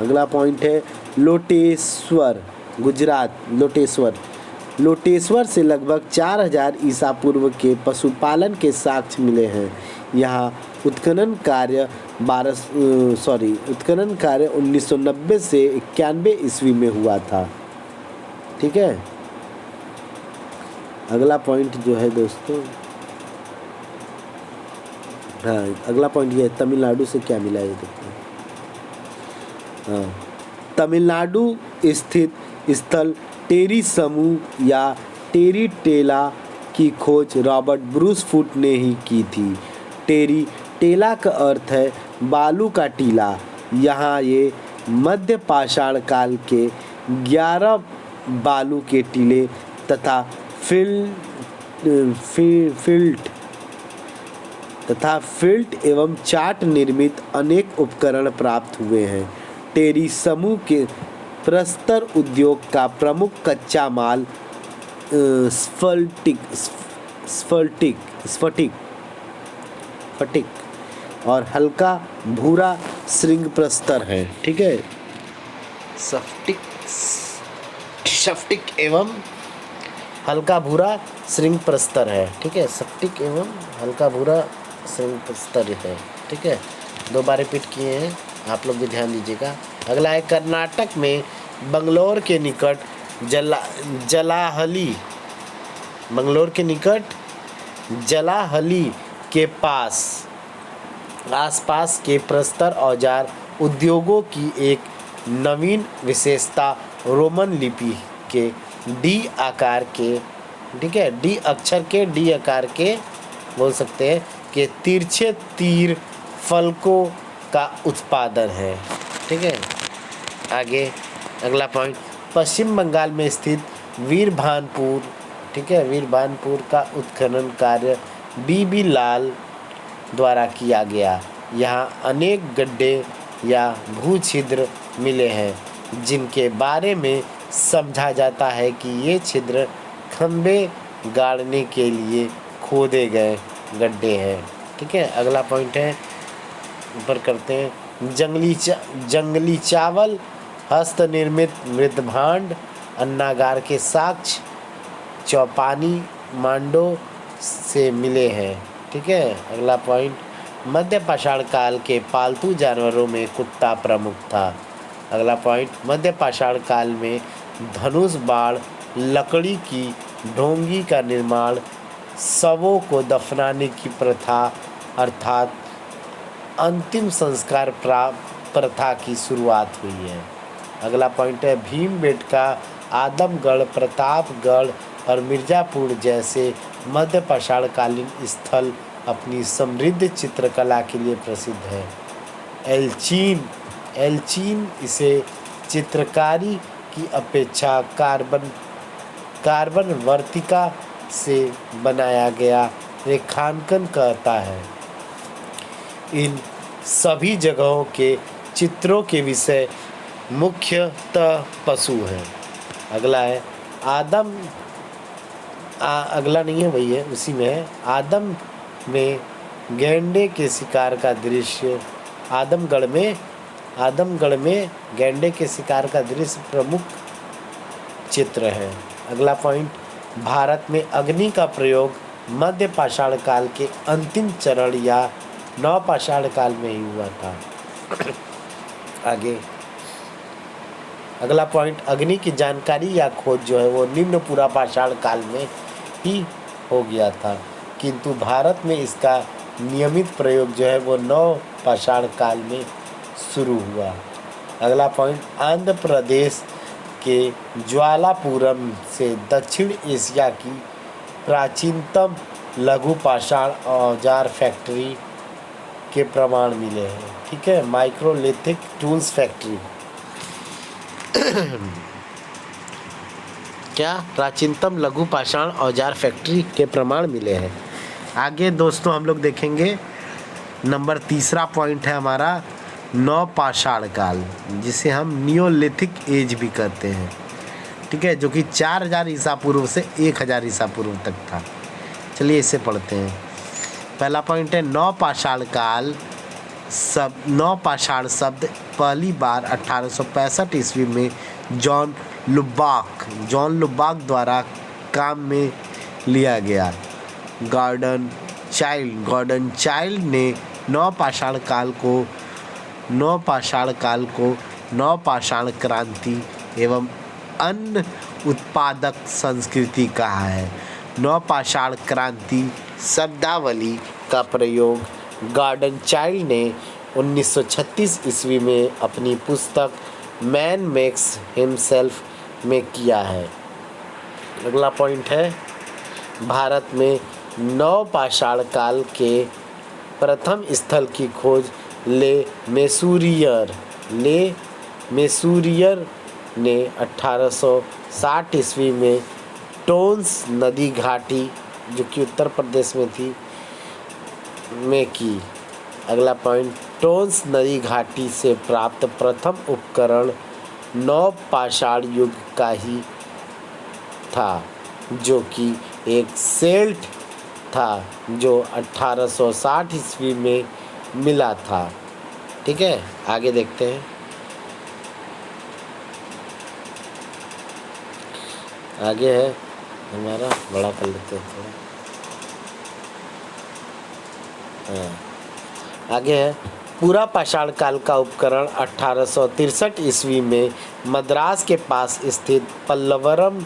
अगला पॉइंट है, लोटेश्वर गुजरात। लोटेश्वर से लगभग 4000 ईसा पूर्व के पशुपालन के साक्ष्य मिले हैं। यहाँ उत्खनन कार्य 1990 से 91 ईस्वी में हुआ था। ठीक है, अगला पॉइंट जो है दोस्तों, हाँ अगला पॉइंट ये है, तमिलनाडु से क्या मिला ये देखते हैं। हाँ, तमिलनाडु स्थित स्थल टेरी समूह या टेरी टेला की खोज रॉबर्ट ब्रूस फुट ने ही की थी। टेरी टेला का अर्थ है बालू का टीला। यहाँ ये मध्य पाषाण काल के 11 बालू के टीले तथा फिल्ट एवं चाट निर्मित अनेक उपकरण प्राप्त हुए हैं। टेरी समूह के प्रस्तर उद्योग का प्रमुख कच्चा माल स्फटिक और हल्का भूरा श्रृंग प्रस्तर है। ठीक है, स्फटिक एवं हल्का भूरा श्रृंग प्रस्तर है। ठीक है, स्फटिक एवं हल्का भूरा श्रृंग प्रस्तर है। ठीक है, 2 बार रिपीट किए हैं, आप लोग भी ध्यान दीजिएगा। अगला है कर्नाटक में बंगलोर के निकट जलाहली के आसपास के प्रस्तर औजार उद्योगों की एक नवीन विशेषता रोमन लिपि के डी आकार के, ठीक है, डी आकार के बोल सकते हैं कि तिरछे तीर फलकों का उत्पादन है। ठीक है, आगे अगला पॉइंट, पश्चिम बंगाल में स्थित वीरभानपुर, ठीक है, वीरभानपुर का उत्खनन कार्य बीबी लाल द्वारा किया गया। यहाँ अनेक गड्ढे या भू छिद्र मिले हैं जिनके बारे में समझा जाता है कि ये छिद्र खंभे गाड़ने के लिए खोदे गए गड्ढे हैं। ठीक है, अगला पॉइंट है, ऊपर करते हैं, जंगली चावल हस्त निर्मित मृदभांड अन्नागार के साक्ष्य चौपानी मांडो से मिले हैं। ठीक है, अगला पॉइंट, मध्य पाषाण काल के पालतू जानवरों में कुत्ता प्रमुख था। अगला पॉइंट, मध्य पाषाण काल में धनुष बाण, लकड़ी की ढोंगी का निर्माण, शवों को दफनाने की प्रथा अर्थात अंतिम संस्कार प्रथा की शुरुआत हुई है। अगला पॉइंट है, भीमबेटका, आदमगढ़, प्रतापगढ़ और मिर्ज़ापुर जैसे मध्य पाषाणकालीन स्थल अपनी समृद्ध चित्रकला के लिए प्रसिद्ध है। एल्चीन इसे चित्रकारी की अपेक्षा कार्बन वर्तिका से बनाया गया रेखांकन कहता है। इन सभी जगहों के चित्रों के विषय मुख्यतः पशु हैं। अगला है अगला नहीं है, वही है, उसी में है, आदम में गैंडे के शिकार का दृश्य। आदमगढ़ में गैंडे के शिकार का दृश्य प्रमुख चित्र है। अगला पॉइंट, भारत में अग्नि का प्रयोग मध्य पाषाण काल के अंतिम चरण या नव पाषाण काल में ही हुआ था। आगे अगला पॉइंट, अग्नि की जानकारी या खोज जो है वो निम्न पूरा पाषाण काल में ही हो गया था, किंतु भारत में इसका नियमित प्रयोग जो है वो नव पाषाण काल में शुरू हुआ। अगला पॉइंट, आंध्र प्रदेश के ज्वालापुरम से दक्षिण एशिया की प्राचीनतम लघु पाषाण औजार फैक्ट्री के प्रमाण मिले हैं। ठीक है, माइक्रोलिथिक टूल्स फैक्ट्री क्या प्राचीनतम लघु पाषाण औजार फैक्ट्री के प्रमाण मिले हैं। आगे दोस्तों हम लोग देखेंगे, नंबर 3 पॉइंट है हमारा नव पाषाण काल, जिसे हम नियोलिथिक एज भी कहते हैं। ठीक है, जो कि 4000 ईसा पूर्व से 1000 ईसा पूर्व तक था। चलिए इसे पढ़ते हैं। पहला पॉइंट है नव पाषाण काल। नव पाषाण शब्द पहली बार 1865 ईस्वी में जॉन लुबाक द्वारा काम में लिया गया। गॉर्डन चाइल्ड ने नव पाषाण काल को नव पाषाण क्रांति एवं अन्न उत्पादक संस्कृति कहा है। नव पाषाण क्रांति शब्दावली का प्रयोग गॉर्डन चाइल्ड ने 1936 ईस्वी में अपनी पुस्तक मैन मेक्स हिमसेल्फ में किया है। अगला पॉइंट है, भारत में नव पाषाण काल के प्रथम स्थल की खोज ले मैसूरियर ने 1860 ईस्वी में टोन्स नदी घाटी, जो कि उत्तर प्रदेश में थी, में की। अगला पॉइंट, टोन्स नदी घाटी से प्राप्त प्रथम उपकरण नवपाषाण युग का ही था, जो कि एक सेल्ट था जो 1860 ईस्वी में मिला था। ठीक है, आगे देखते हैं। आगे है हमारा, बड़ा कर लेते हैं थोड़ा। आगे है, पूरा पाषाण काल का उपकरण 1863 ईस्वी में मद्रास के पास स्थित पल्लवरम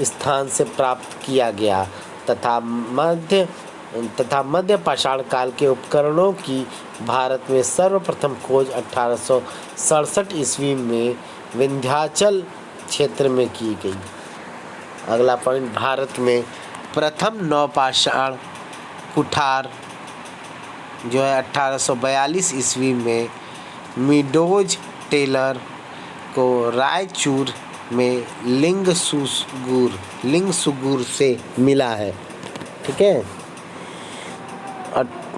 स्थान से प्राप्त किया गया तथा मध्य पाषाण काल के उपकरणों की भारत में सर्वप्रथम खोज 1867 ईस्वी में विंध्याचल क्षेत्र में की गई। अगला पॉइंट, भारत में प्रथम नवपाषाण कुठार जो है 1842 ईस्वी में मीडोज टेलर को रायचूर में लिंगसुगुर से मिला है। ठीक है,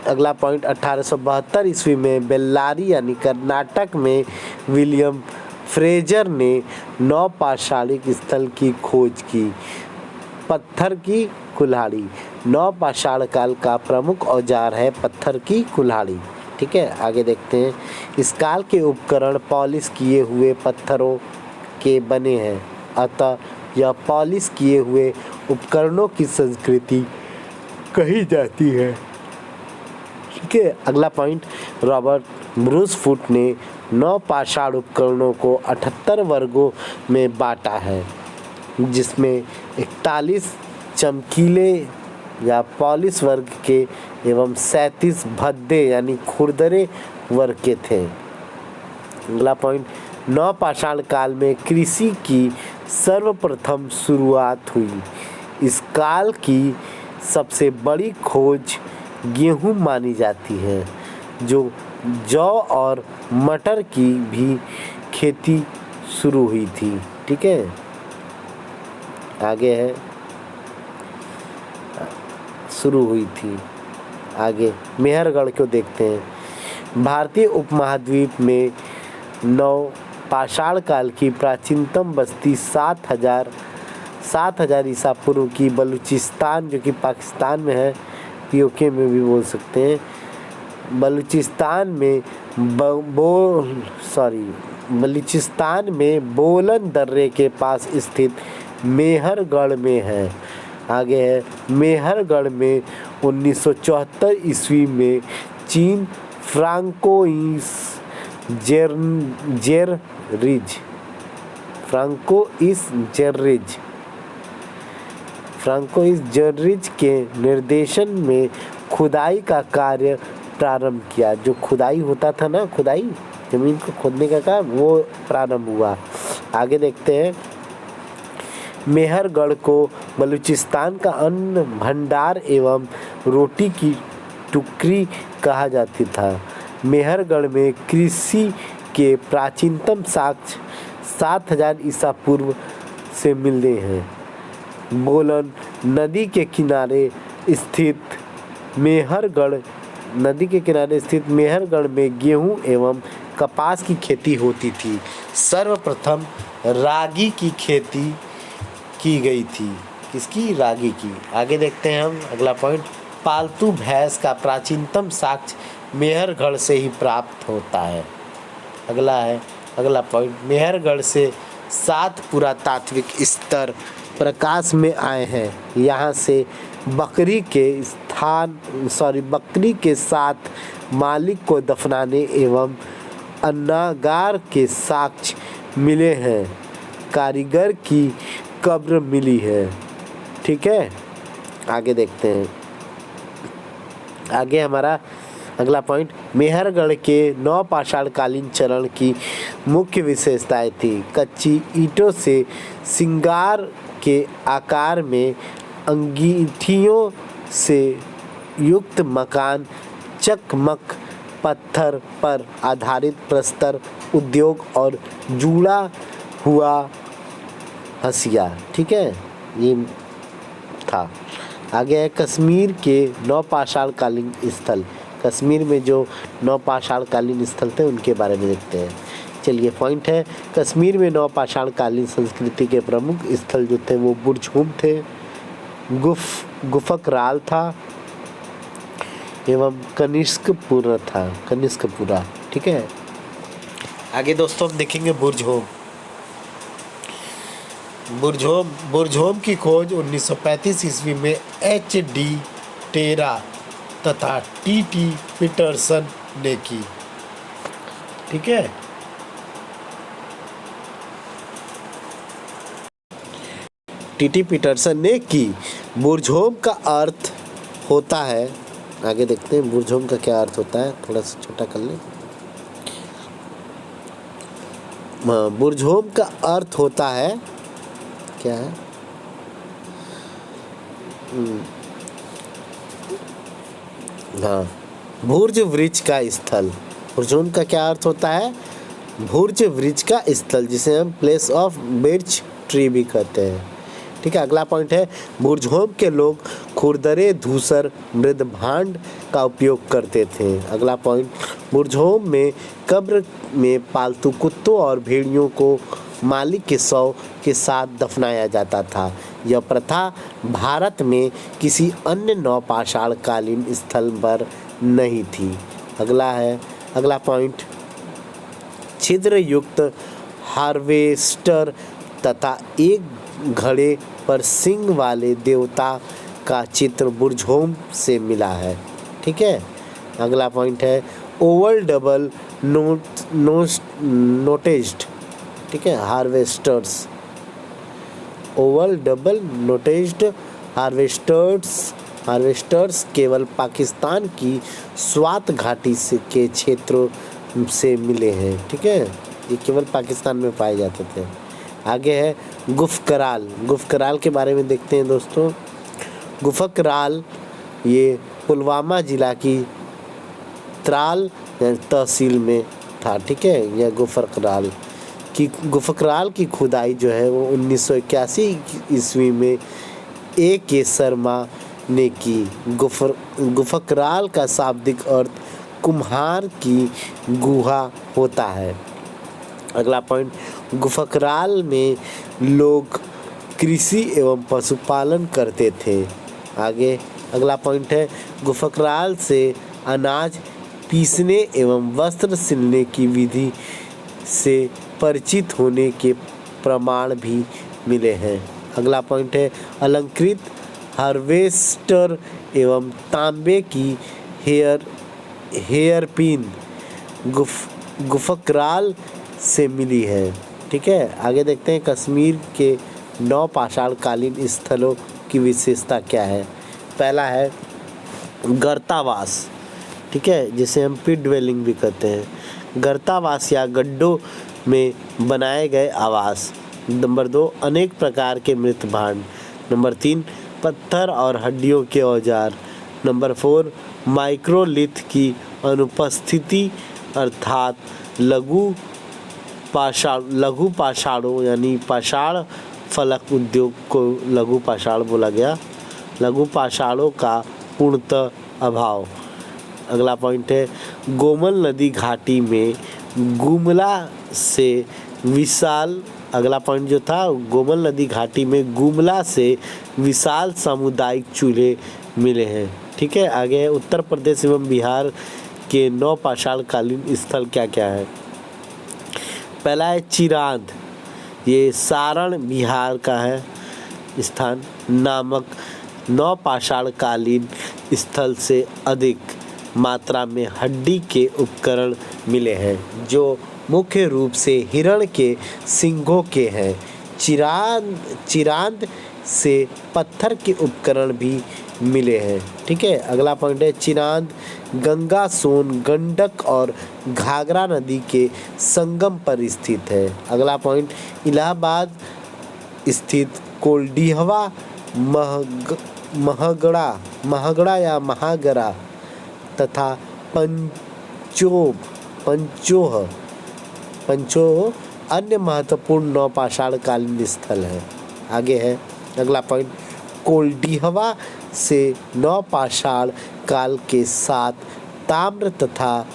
अगला पॉइंट, 1872 ईस्वी में बेल्लारी यानी कर्नाटक में विलियम फ्रेजर ने नवपाषाणिक स्थल की खोज की। पत्थर की कुल्हाड़ी नवपाषाण काल का प्रमुख औजार है, पत्थर की कुल्हाड़ी। ठीक है, आगे देखते हैं। इस काल के उपकरण पॉलिश किए हुए पत्थरों के बने हैं, अतः यह पॉलिश किए हुए उपकरणों की संस्कृति कही जाती है। ठीक है, अगला पॉइंट, रॉबर्ट ब्रूसफुट ने नवपाषाण उपकरणों को 78 वर्गों में बांटा है, जिसमें 41 चमकीले या पॉलिश वर्ग के एवं 37 भद्दे यानी खुरदरे वर्ग के थे। अगला पॉइंट, नवपाषाण काल में कृषि की सर्वप्रथम शुरुआत हुई। इस काल की सबसे बड़ी खोज गेहूं मानी जाती है, जो जौ और मटर की भी खेती शुरू हुई थी। ठीक है, आगे है, शुरू हुई थी। आगे मेहरगढ़ को देखते हैं। भारतीय उपमहाद्वीप में नवपाषाण काल की प्राचीनतम बस्ती 7000 ईसा पूर्व की बलूचिस्तान, जो कि पाकिस्तान में है, पीओके में भी बोल सकते हैं, बलूचिस्तान में बोलन दर्रे के पास स्थित मेहरगढ़ में है। आगे है, मेहरगढ़ में 1974 ईस्वी में चीन फ्रांकोइस जेर्रिज के निर्देशन में खुदाई का कार्य प्रारंभ किया। जो खुदाई होता था ना, खुदाई जमीन को खोदने का काम, वो प्रारंभ हुआ। आगे देखते हैं। मेहरगढ़ को बलूचिस्तान का अन्न भंडार एवं रोटी की टुकड़ी कहा जाती था। मेहरगढ़ में कृषि के प्राचीनतम साक्ष्य 7000 ईसा पूर्व से मिलते हैं। बोलन नदी के किनारे स्थित मेहरगढ़ में गेहूं एवं कपास की खेती होती थी। सर्वप्रथम रागी की खेती की गई थी। किसकी? रागी की। आगे देखते हैं हम अगला पॉइंट। पालतू भैंस का प्राचीनतम साक्ष्य मेहरगढ़ से ही प्राप्त होता है। अगला पॉइंट, मेहरगढ़ से 7 पुरातात्विक स्तर प्रकाश में आए हैं। यहाँ से बकरी के साथ मालिक को दफनाने एवं अन्नागार के साक्ष्य मिले हैं। कारीगर की कब्र मिली है। ठीक है, आगे देखते हैं। आगे हमारा अगला पॉइंट, मेहरगढ़ के नवपाषाण कालीन चरण की मुख्य विशेषताएं थी। कच्ची ईंटों से श्रृंगार के आकार में अंगीठियों से युक्त मकान, चकमक पत्थर पर आधारित प्रस्तर उद्योग और जुड़ा हुआ हसिया। ठीक है, ये था। आगे है कश्मीर के नौपाषाणकालीन स्थल। कश्मीर में जो नौपाषाणकालीन स्थल थे उनके बारे में देखते हैं। चलिए, पॉइंट है कश्मीर में नौपाषाणकालीन संस्कृति के प्रमुख स्थल जो थे वो बुरझूम थे, गुफकराल था एवं कनिष्कपुरा था, कनिष्कपुरा। ठीक है, आगे दोस्तों हम देखेंगे बुरझूम। बुरझूम की खोज 1935 ईस्वी में H.D. टेरा तथा T.T. पीटरसन ने की। ठीक है, T.T. पीटरसन ने की। बुरझूम का अर्थ होता है, आगे देखते हैं बुरझूम का क्या अर्थ होता है, थोड़ा सा छोटा कर लें। बुरझूम का अर्थ होता है, क्या है, हाँ, भुर्ज वृक्ष का स्थल। बुरझूम का क्या अर्थ होता है? भुर्ज वृक्ष का स्थल, जिसे हम प्लेस ऑफ बिर्च ट्री भी कहते हैं। ठीक है, अगला पॉइंट है बुरझूम के लोग खुरदरे धूसर मृद भांड का उपयोग करते थे। अगला पॉइंट, बुरझूम में कब्र में पालतू कुत्तों और भेड़ियों को मालिक के शव के साथ दफनाया जाता था। यह प्रथा भारत में किसी अन्य नौपाषाणकालीन स्थल पर नहीं थी। अगला पॉइंट, छिद्र युक्त हार्वेस्टर तथा एक घड़े पर सिंग वाले देवता का चित्र बुरझूम से मिला है। ठीक है, अगला पॉइंट है ओवल डबल नोटेज्ड। ठीक है, हार्वेस्टर्स, ओवल डबल नोटेज्ड हार्वेस्टर्स केवल पाकिस्तान की स्वात घाटी से के क्षेत्रों से मिले हैं। ठीक है, ये केवल पाकिस्तान में पाए जाते थे। आगे है गुफकराल के बारे में देखते हैं दोस्तों। गुफकराल ये पुलवामा जिला की त्राल तहसील में था। ठीक है, यह गुफकराल की खुदाई जो है वो 1981 ईस्वी में A.K. शर्मा ने की। गुफकराल का शाब्दिक अर्थ कुम्हार की गुहा होता है। अगला पॉइंट, गुफकराल में लोग कृषि एवं पशुपालन करते थे। आगे अगला पॉइंट है गुफकराल से अनाज पीसने एवं वस्त्र सिलने की विधि से परिचित होने के प्रमाण भी मिले हैं। अगला पॉइंट है अलंकृत हार्वेस्टर एवं तांबे की हेयर पिन गुफकराल से मिली है। ठीक है, आगे देखते हैं कश्मीर के नौपाषाणकालीन स्थलों की विशेषता क्या है। पहला है गर्तावास। ठीक है, जिसे हम पिट ड्वेलिंग भी कहते हैं। गर्तावास या गड्ढों में बनाए गए आवास। नंबर 2, अनेक प्रकार के मृत भांड। नंबर 3, पत्थर और हड्डियों के औजार। नंबर 4, माइक्रोलिथ की अनुपस्थिति अर्थात लघु पाषाणों यानी पाषाण फलक उद्योग को लघु पाषाण बोला गया। लघु पाषाणों का पूर्णतः अभाव। अगला पॉइंट है गोमल नदी घाटी में गुमला से विशाल। अगला पॉइंट जो था गोमल नदी घाटी में गुमला से विशाल सामुदायिक चूल्हे मिले हैं। ठीक है, आगे है उत्तर प्रदेश एवं बिहार के नौपाषाणकालीन स्थल क्या क्या है। पहला है चिरांद, ये सारण बिहार का है स्थान। नामक नौपाषाणकालीन स्थल से अधिक मात्रा में हड्डी के उपकरण मिले हैं जो मुख्य रूप से हिरण के सींगों के हैं। चिरांद से पत्थर के उपकरण भी मिले हैं। ठीक है, अगला पॉइंट है चिरांद गंगा, सोन, गंडक और घाघरा नदी के संगम पर स्थित है। अगला पॉइंट इलाहाबाद स्थित कोल्डिहवा महगड़ा या महागरा तथा पंचोह पंचो अन्य महत्वपूर्ण नवपाषाणकालीन स्थल हैं। आगे है अगला पॉइंट, कोल्डिहवा से नवपाषाण काल के साथ ताम्र तथा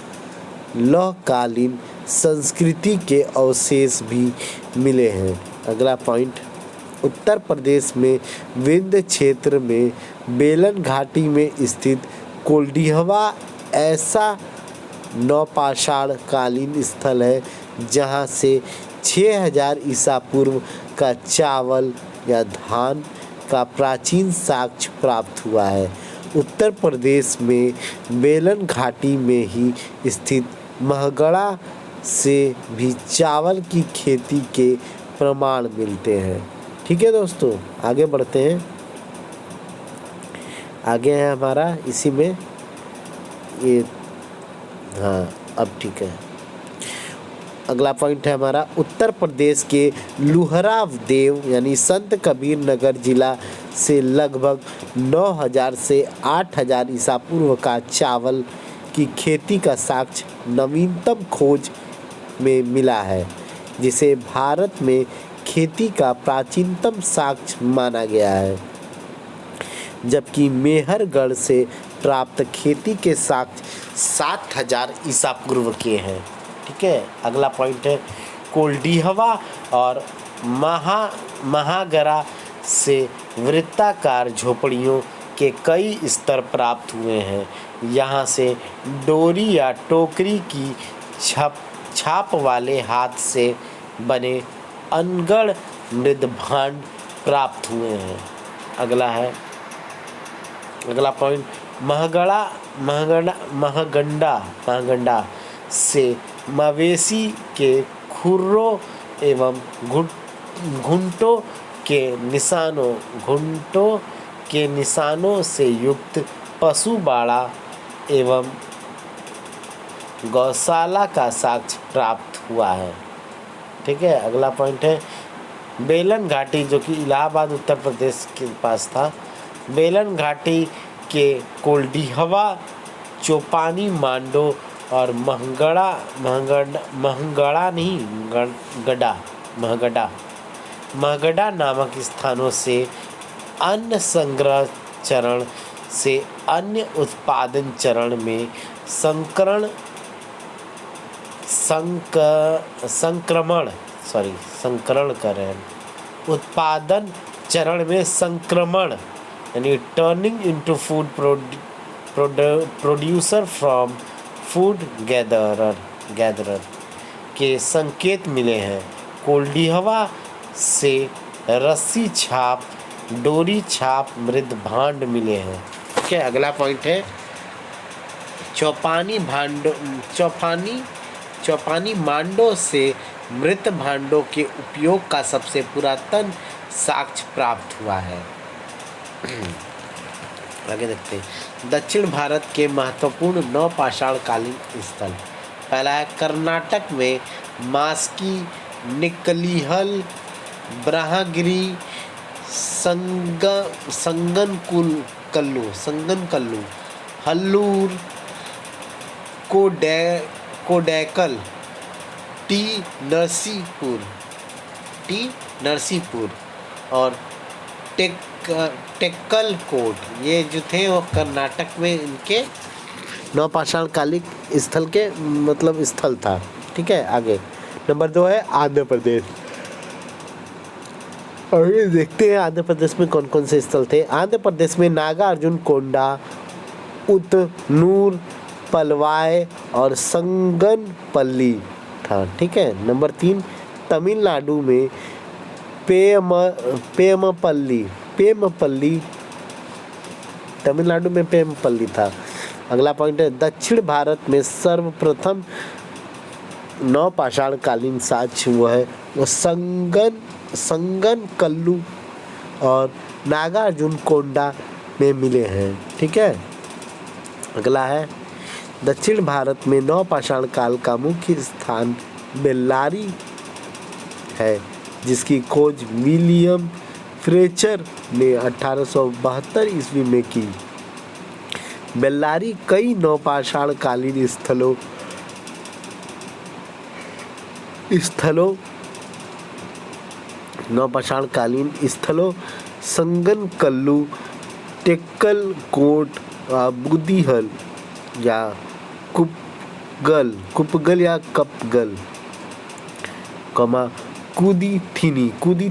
लौहकालीन संस्कृति के अवशेष भी मिले हैं। अगला पॉइंट, उत्तर प्रदेश में विंध्य क्षेत्र में बेलन घाटी में स्थित कोल्डिहवा ऐसा नवपाषाण कालीन स्थल है जहां से 6000 ईसा पूर्व का चावल या धान का प्राचीन साक्ष्य प्राप्त हुआ है। उत्तर प्रदेश में बेलन घाटी में ही स्थित महगढ़ा से भी चावल की खेती के प्रमाण मिलते हैं। ठीक है दोस्तों, आगे बढ़ते हैं। आगे है हमारा इसी में ये, हाँ अब ठीक है। अगला पॉइंट है हमारा, उत्तर प्रदेश के लुहरा देव यानी संत कबीर नगर जिला से लगभग 9000 से 8000 ईसा पूर्व का चावल की खेती का साक्ष्य नवीनतम खोज में मिला है, जिसे भारत में खेती का प्राचीनतम साक्ष्य माना गया है। जबकि मेहरगढ़ से प्राप्त खेती के साक्ष्य 7000 ईसा पूर्व के हैं। ठीक है, अगला पॉइंट है, कोल्डिहवा और महागरा से वृत्ताकार झोपड़ियों के कई स्तर प्राप्त हुए हैं। यहाँ से डोरी या टोकरी की छाप वाले हाथ से बने अनगढ़ मृदभांड प्राप्त हुए हैं। अगला पॉइंट, महगंडा से मवेशी के खुरों एवं घुंटों के निशानों से युक्त पशु बाड़ा एवं गौशाला का साक्ष्य प्राप्त हुआ है। ठीक है, अगला पॉइंट है, बेलन घाटी जो कि इलाहाबाद उत्तर प्रदेश के पास था। बेलन घाटी के कोल्डिहवा, चौपानी, मांडो और महगढ़ा नामक स्थानों से अन्न संग्रह चरण से अन्य उत्पादन चरण में उत्पादन चरण में संक्रमण यानी turning into food producer from food gatherer के संकेत मिले हैं। कोल्डिहवा से रस्सी छाप, डोरी छाप, मृदभांड मिले हैं। ठीक है, अगला पॉइंट है, चौपानी मांडो से मृत भांडों के उपयोग का सबसे पुरातन साक्ष्य प्राप्त हुआ है। आगे देखते हैं, दक्षिण भारत के महत्वपूर्ण नवपाषाण कालीन स्थल। पहला है कर्नाटक में मास्की, निकलिहल, ब्रह्मगिरी, संगनकल्लू, हल्लूर, कोडैकल, टी नरसीपुर और टेक्कलकोट, ये जो थे वो कर्नाटक में इनके नवपाषाण कालीन स्थल के मतलब स्थल था। ठीक है, आगे नंबर 2 है आंध्र प्रदेश। और ये देखते हैं आंध्र प्रदेश में कौन कौन से स्थल थे। आंध्र प्रदेश में नागार्जुन कोंडा, उतनूर, पलवाय और संगनपल्ली था। ठीक है, नंबर 3 तमिलनाडु में पेमपल्ली तमिलनाडु में पेमपल्ली था। अगला पॉइंट है, दक्षिण भारत में सर्वप्रथम नवपाषाण कालीन साक्ष्य हुआ है वो संगनकल्लू और नागार्जुन कोंडा में मिले हैं। ठीक है, अगला है, दक्षिण भारत में नवपाषाण काल का मुख्य स्थान बेल्लारी है, जिसकी खोज विलियम फ्लेचर ने 1872 ईस्वी में की। बेल्लारी कई नवपाषाण कालीन स्थलों स्थलों नवपाषाणकालीन स्थलों संगनकल्लू, टेक्कल कोट, बुदिहल या कुपगल या कपगल, कूदी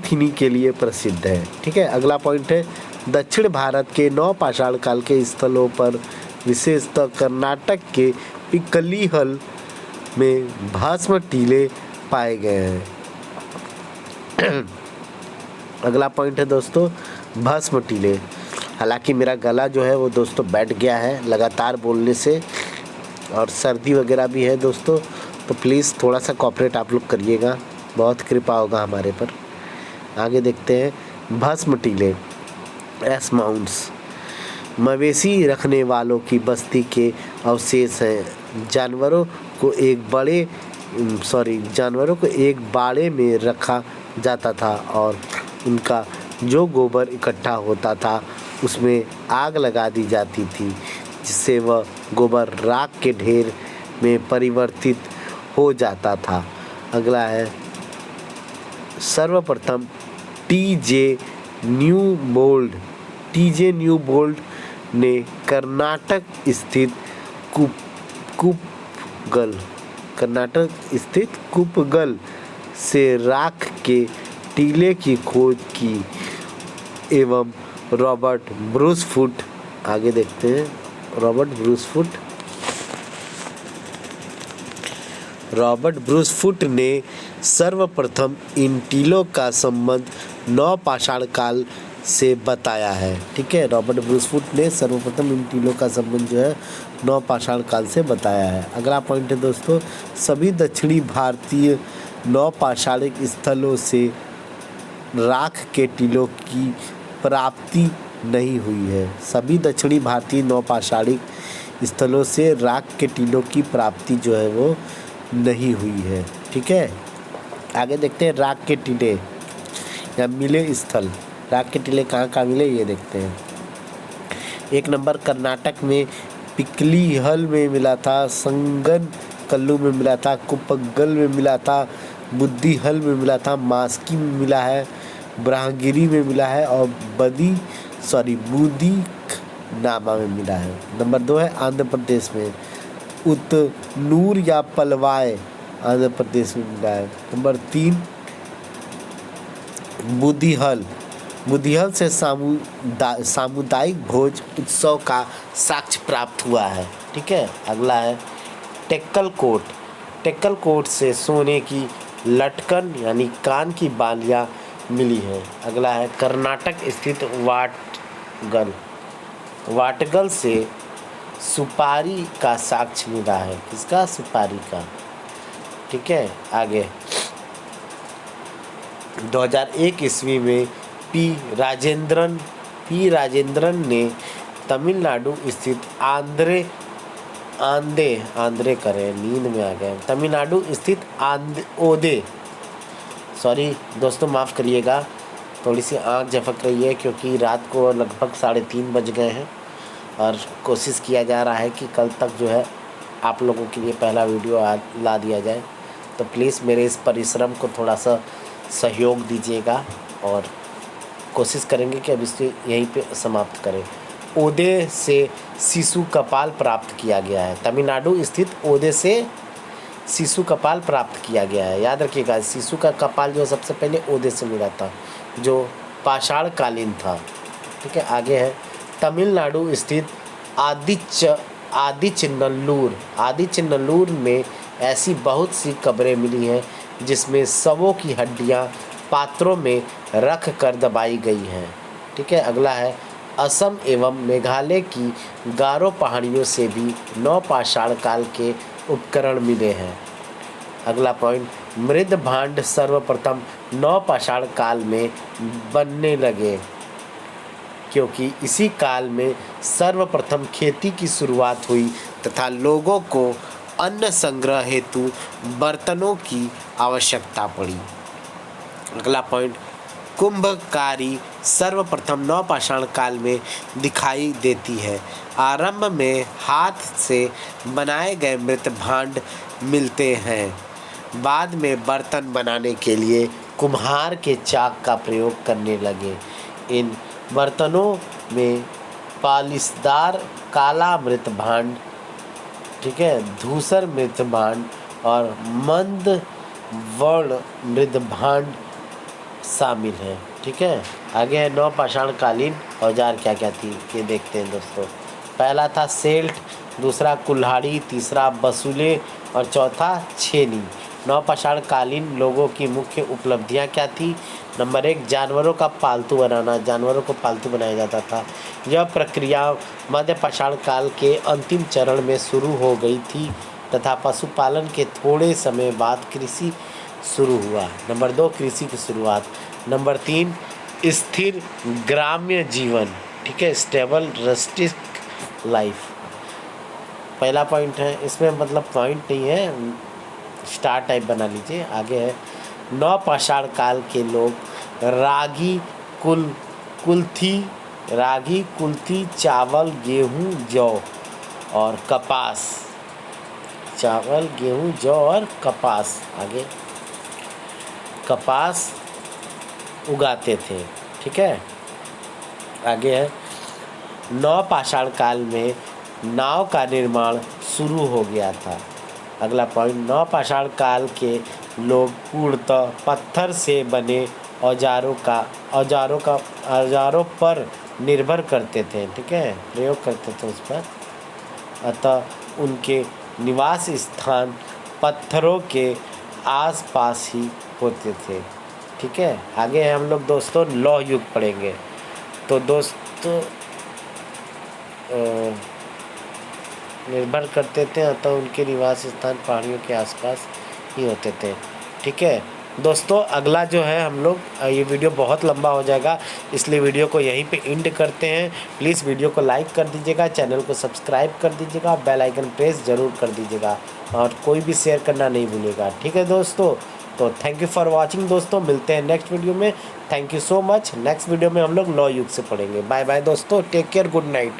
थीनी के लिए प्रसिद्ध है। ठीक है, अगला पॉइंट है दक्षिण भारत के नवपाषाण काल के स्थलों पर विशेषतः कर्नाटक के पिक्कलीहल में भस्म टीले पाए गए हैं। अगला पॉइंट है दोस्तों भस्म टीले। हालांकि मेरा गला जो है वो दोस्तों बैठ गया है लगातार बोलने से, और सर्दी वगैरह भी है दोस्तों, तो प्लीज़ थोड़ा सा कोऑपरेट आप लोग करिएगा, बहुत कृपा होगा हमारे पर। आगे देखते हैं भस्म टीले। एस माउंट्स मवेशी रखने वालों की बस्ती के अवशेष हैं। जानवरों को एक बाड़े में रखा जाता था और उनका जो गोबर इकट्ठा होता था उसमें आग लगा दी जाती थी, जिससे वह गोबर राख के ढेर में परिवर्तित हो जाता था। अगला है सर्वप्रथम टी.जे. न्यूबोल्ड ने कर्नाटक स्थित कुपगल से राख के टीले की खोज की एवं रॉबर्ट ब्रूसफुट, आगे देखते हैं रॉबर्ट ब्रूसफुट ने सर्वप्रथम इन टीलों का संबंध नवपाषाण काल से बताया है। ठीक है, रॉबर्ट ब्रूसफुट ने सर्वप्रथम इन टीलों का संबंध जो है नवपाषाण काल से बताया है। अगला पॉइंट है दोस्तों सभी दक्षिणी भारतीय नवपाषाणिक स्थलों से राख के टीलों की प्राप्ति नहीं हुई है। सभी दक्षिणी भारतीय नवपाषाणिक स्थलों से राख के टीलों की प्राप्ति जो है वो नहीं हुई है। ठीक है, आगे देखते हैं राख के टीले या मिले स्थल। राख के टीले कहाँ कहाँ मिले ये देखते हैं। एक नंबर कर्नाटक में पिक्कलीहल में मिला था, संगनकल्लू में मिला था, कुप्पगल में मिला था, बुद्धिहल में मिला था, मास्की में मिला है, ब्रह्मगिरी में मिला है और बुदिक नामा में मिला है। नंबर 2 है आंध्र प्रदेश में उतनूर या पलवाय आंध्र प्रदेश में मिला है। नंबर 3 बुदिहल से सामुदायिक भोज उत्सव का साक्ष्य प्राप्त हुआ है। ठीक है, अगला है टेक्कल कोट से सोने की लटकन यानी कान की बालियाँ मिली है। अगला है कर्नाटक स्थित वाटगल से सुपारी का साक्ष्य मिला है। किसका? सुपारी का। ठीक है, आगे 2001 ईस्वी में पी राजेंद्रन ने तमिलनाडु स्थित तमिलनाडु स्थित सॉरी दोस्तों माफ़ करिएगा, थोड़ी सी आँख झपक रही है क्योंकि रात को लगभग 3:30 बज गए हैं और कोशिश किया जा रहा है कि कल तक जो है आप लोगों के लिए पहला वीडियो ला दिया जाए। तो प्लीज़ मेरे इस परिश्रम को थोड़ा सा सहयोग दीजिएगा और कोशिश करेंगे कि अब इसे यहीं पे समाप्त करें। ओदे से शिशु कपाल प्राप्त किया गया है। तमिलनाडु स्थित ओदे से शिशु कपाल प्राप्त किया गया है। याद रखिएगा, शिशु का कपाल जो सबसे पहले ओदे से मिला था जो पाषाण कालीन था। ठीक है, आगे है तमिलनाडु स्थित आदिचनल्लूर में ऐसी बहुत सी कब्रें मिली हैं जिसमें शवों की हड्डियां पात्रों में रख कर दबाई गई हैं। ठीक है, अगला है असम एवं मेघालय की गारो पहाड़ियों से भी नवपाषाण काल के उपकरण मिले हैं। अगला पॉइंट मृद भांड सर्वप्रथम नवपाषाण काल में बनने लगे क्योंकि इसी काल में सर्वप्रथम खेती की शुरुआत हुई तथा लोगों को अन्न संग्रह हेतु बर्तनों की आवश्यकता पड़ी। अगला पॉइंट कुंभकारी सर्वप्रथम नवपाषाण काल में दिखाई देती है। आरंभ में हाथ से बनाए गए मृत भांड मिलते हैं। बाद में बर्तन बनाने के लिए कुम्हार के चाक का प्रयोग करने लगे। इन बर्तनों में पालिशदार काला मृत भांड, ठीक है, धूसर मृत भांड और मंद वर्ण मृद भांड शामिल है। ठीक है, आगे है नवपाषाणकालीन औजार क्या क्या थी ये देखते हैं दोस्तों। पहला था सेल्ट, दूसरा कुल्हाड़ी, तीसरा बसूले और चौथा छेनी। नवपाषाणकालीन लोगों की मुख्य उपलब्धियां क्या थी? नंबर 1, जानवरों का पालतू बनाना, जानवरों को पालतू बनाया जाता था। यह प्रक्रिया मध्य पाषाण काल के अंतिम चरण में शुरू हो गई थी तथा पशुपालन के थोड़े समय बाद कृषि शुरू हुआ। नंबर 2, कृषि की शुरुआत। नंबर 3, स्थिर ग्राम्य जीवन, ठीक है, स्टेबल रस्टिक लाइफ। पहला पॉइंट है, इसमें मतलब पॉइंट नहीं है, स्टार टाइप बना लीजिए। आगे है नवपाषाण काल के लोग रागी कुल्थी, चावल, गेहूं, जौ और कपास, चावल, गेहूं, जौ और कपास, आगे कपास उगाते थे। ठीक है, आगे है नवपाषाण काल में नाव का निर्माण शुरू हो गया था। अगला पॉइंट, नवपाषाण काल के लोग पूर्णतः पत्थर से बने औजारों पर निर्भर करते थे। ठीक है, प्रयोग करते थे उस पर, अतः उनके निवास स्थान पत्थरों के आसपास ही होते थे। ठीक है, आगे हम लोग दोस्तों लौह युग पढ़ेंगे। तो दोस्तों निर्भर करते थे अतः उनके निवास स्थान पहाड़ियों के आसपास ही होते थे। ठीक है दोस्तों, अगला जो है हम लोग, ये वीडियो बहुत लंबा हो जाएगा इसलिए वीडियो को यहीं पे एंड करते हैं। प्लीज़ वीडियो को लाइक कर दीजिएगा, चैनल को सब्सक्राइब कर दीजिएगा, बेल आइकन प्रेस ज़रूर कर दीजिएगा और कोई भी शेयर करना नहीं भूलिएगा। ठीक है दोस्तों, तो थैंक यू फॉर वॉचिंग दोस्तों, मिलते हैं नेक्स्ट वीडियो में। Thank you so much. Next video में हम लोग लौह युग से पढ़ेंगे। बाय बाय दोस्तों, टेक केयर, गुड नाइट।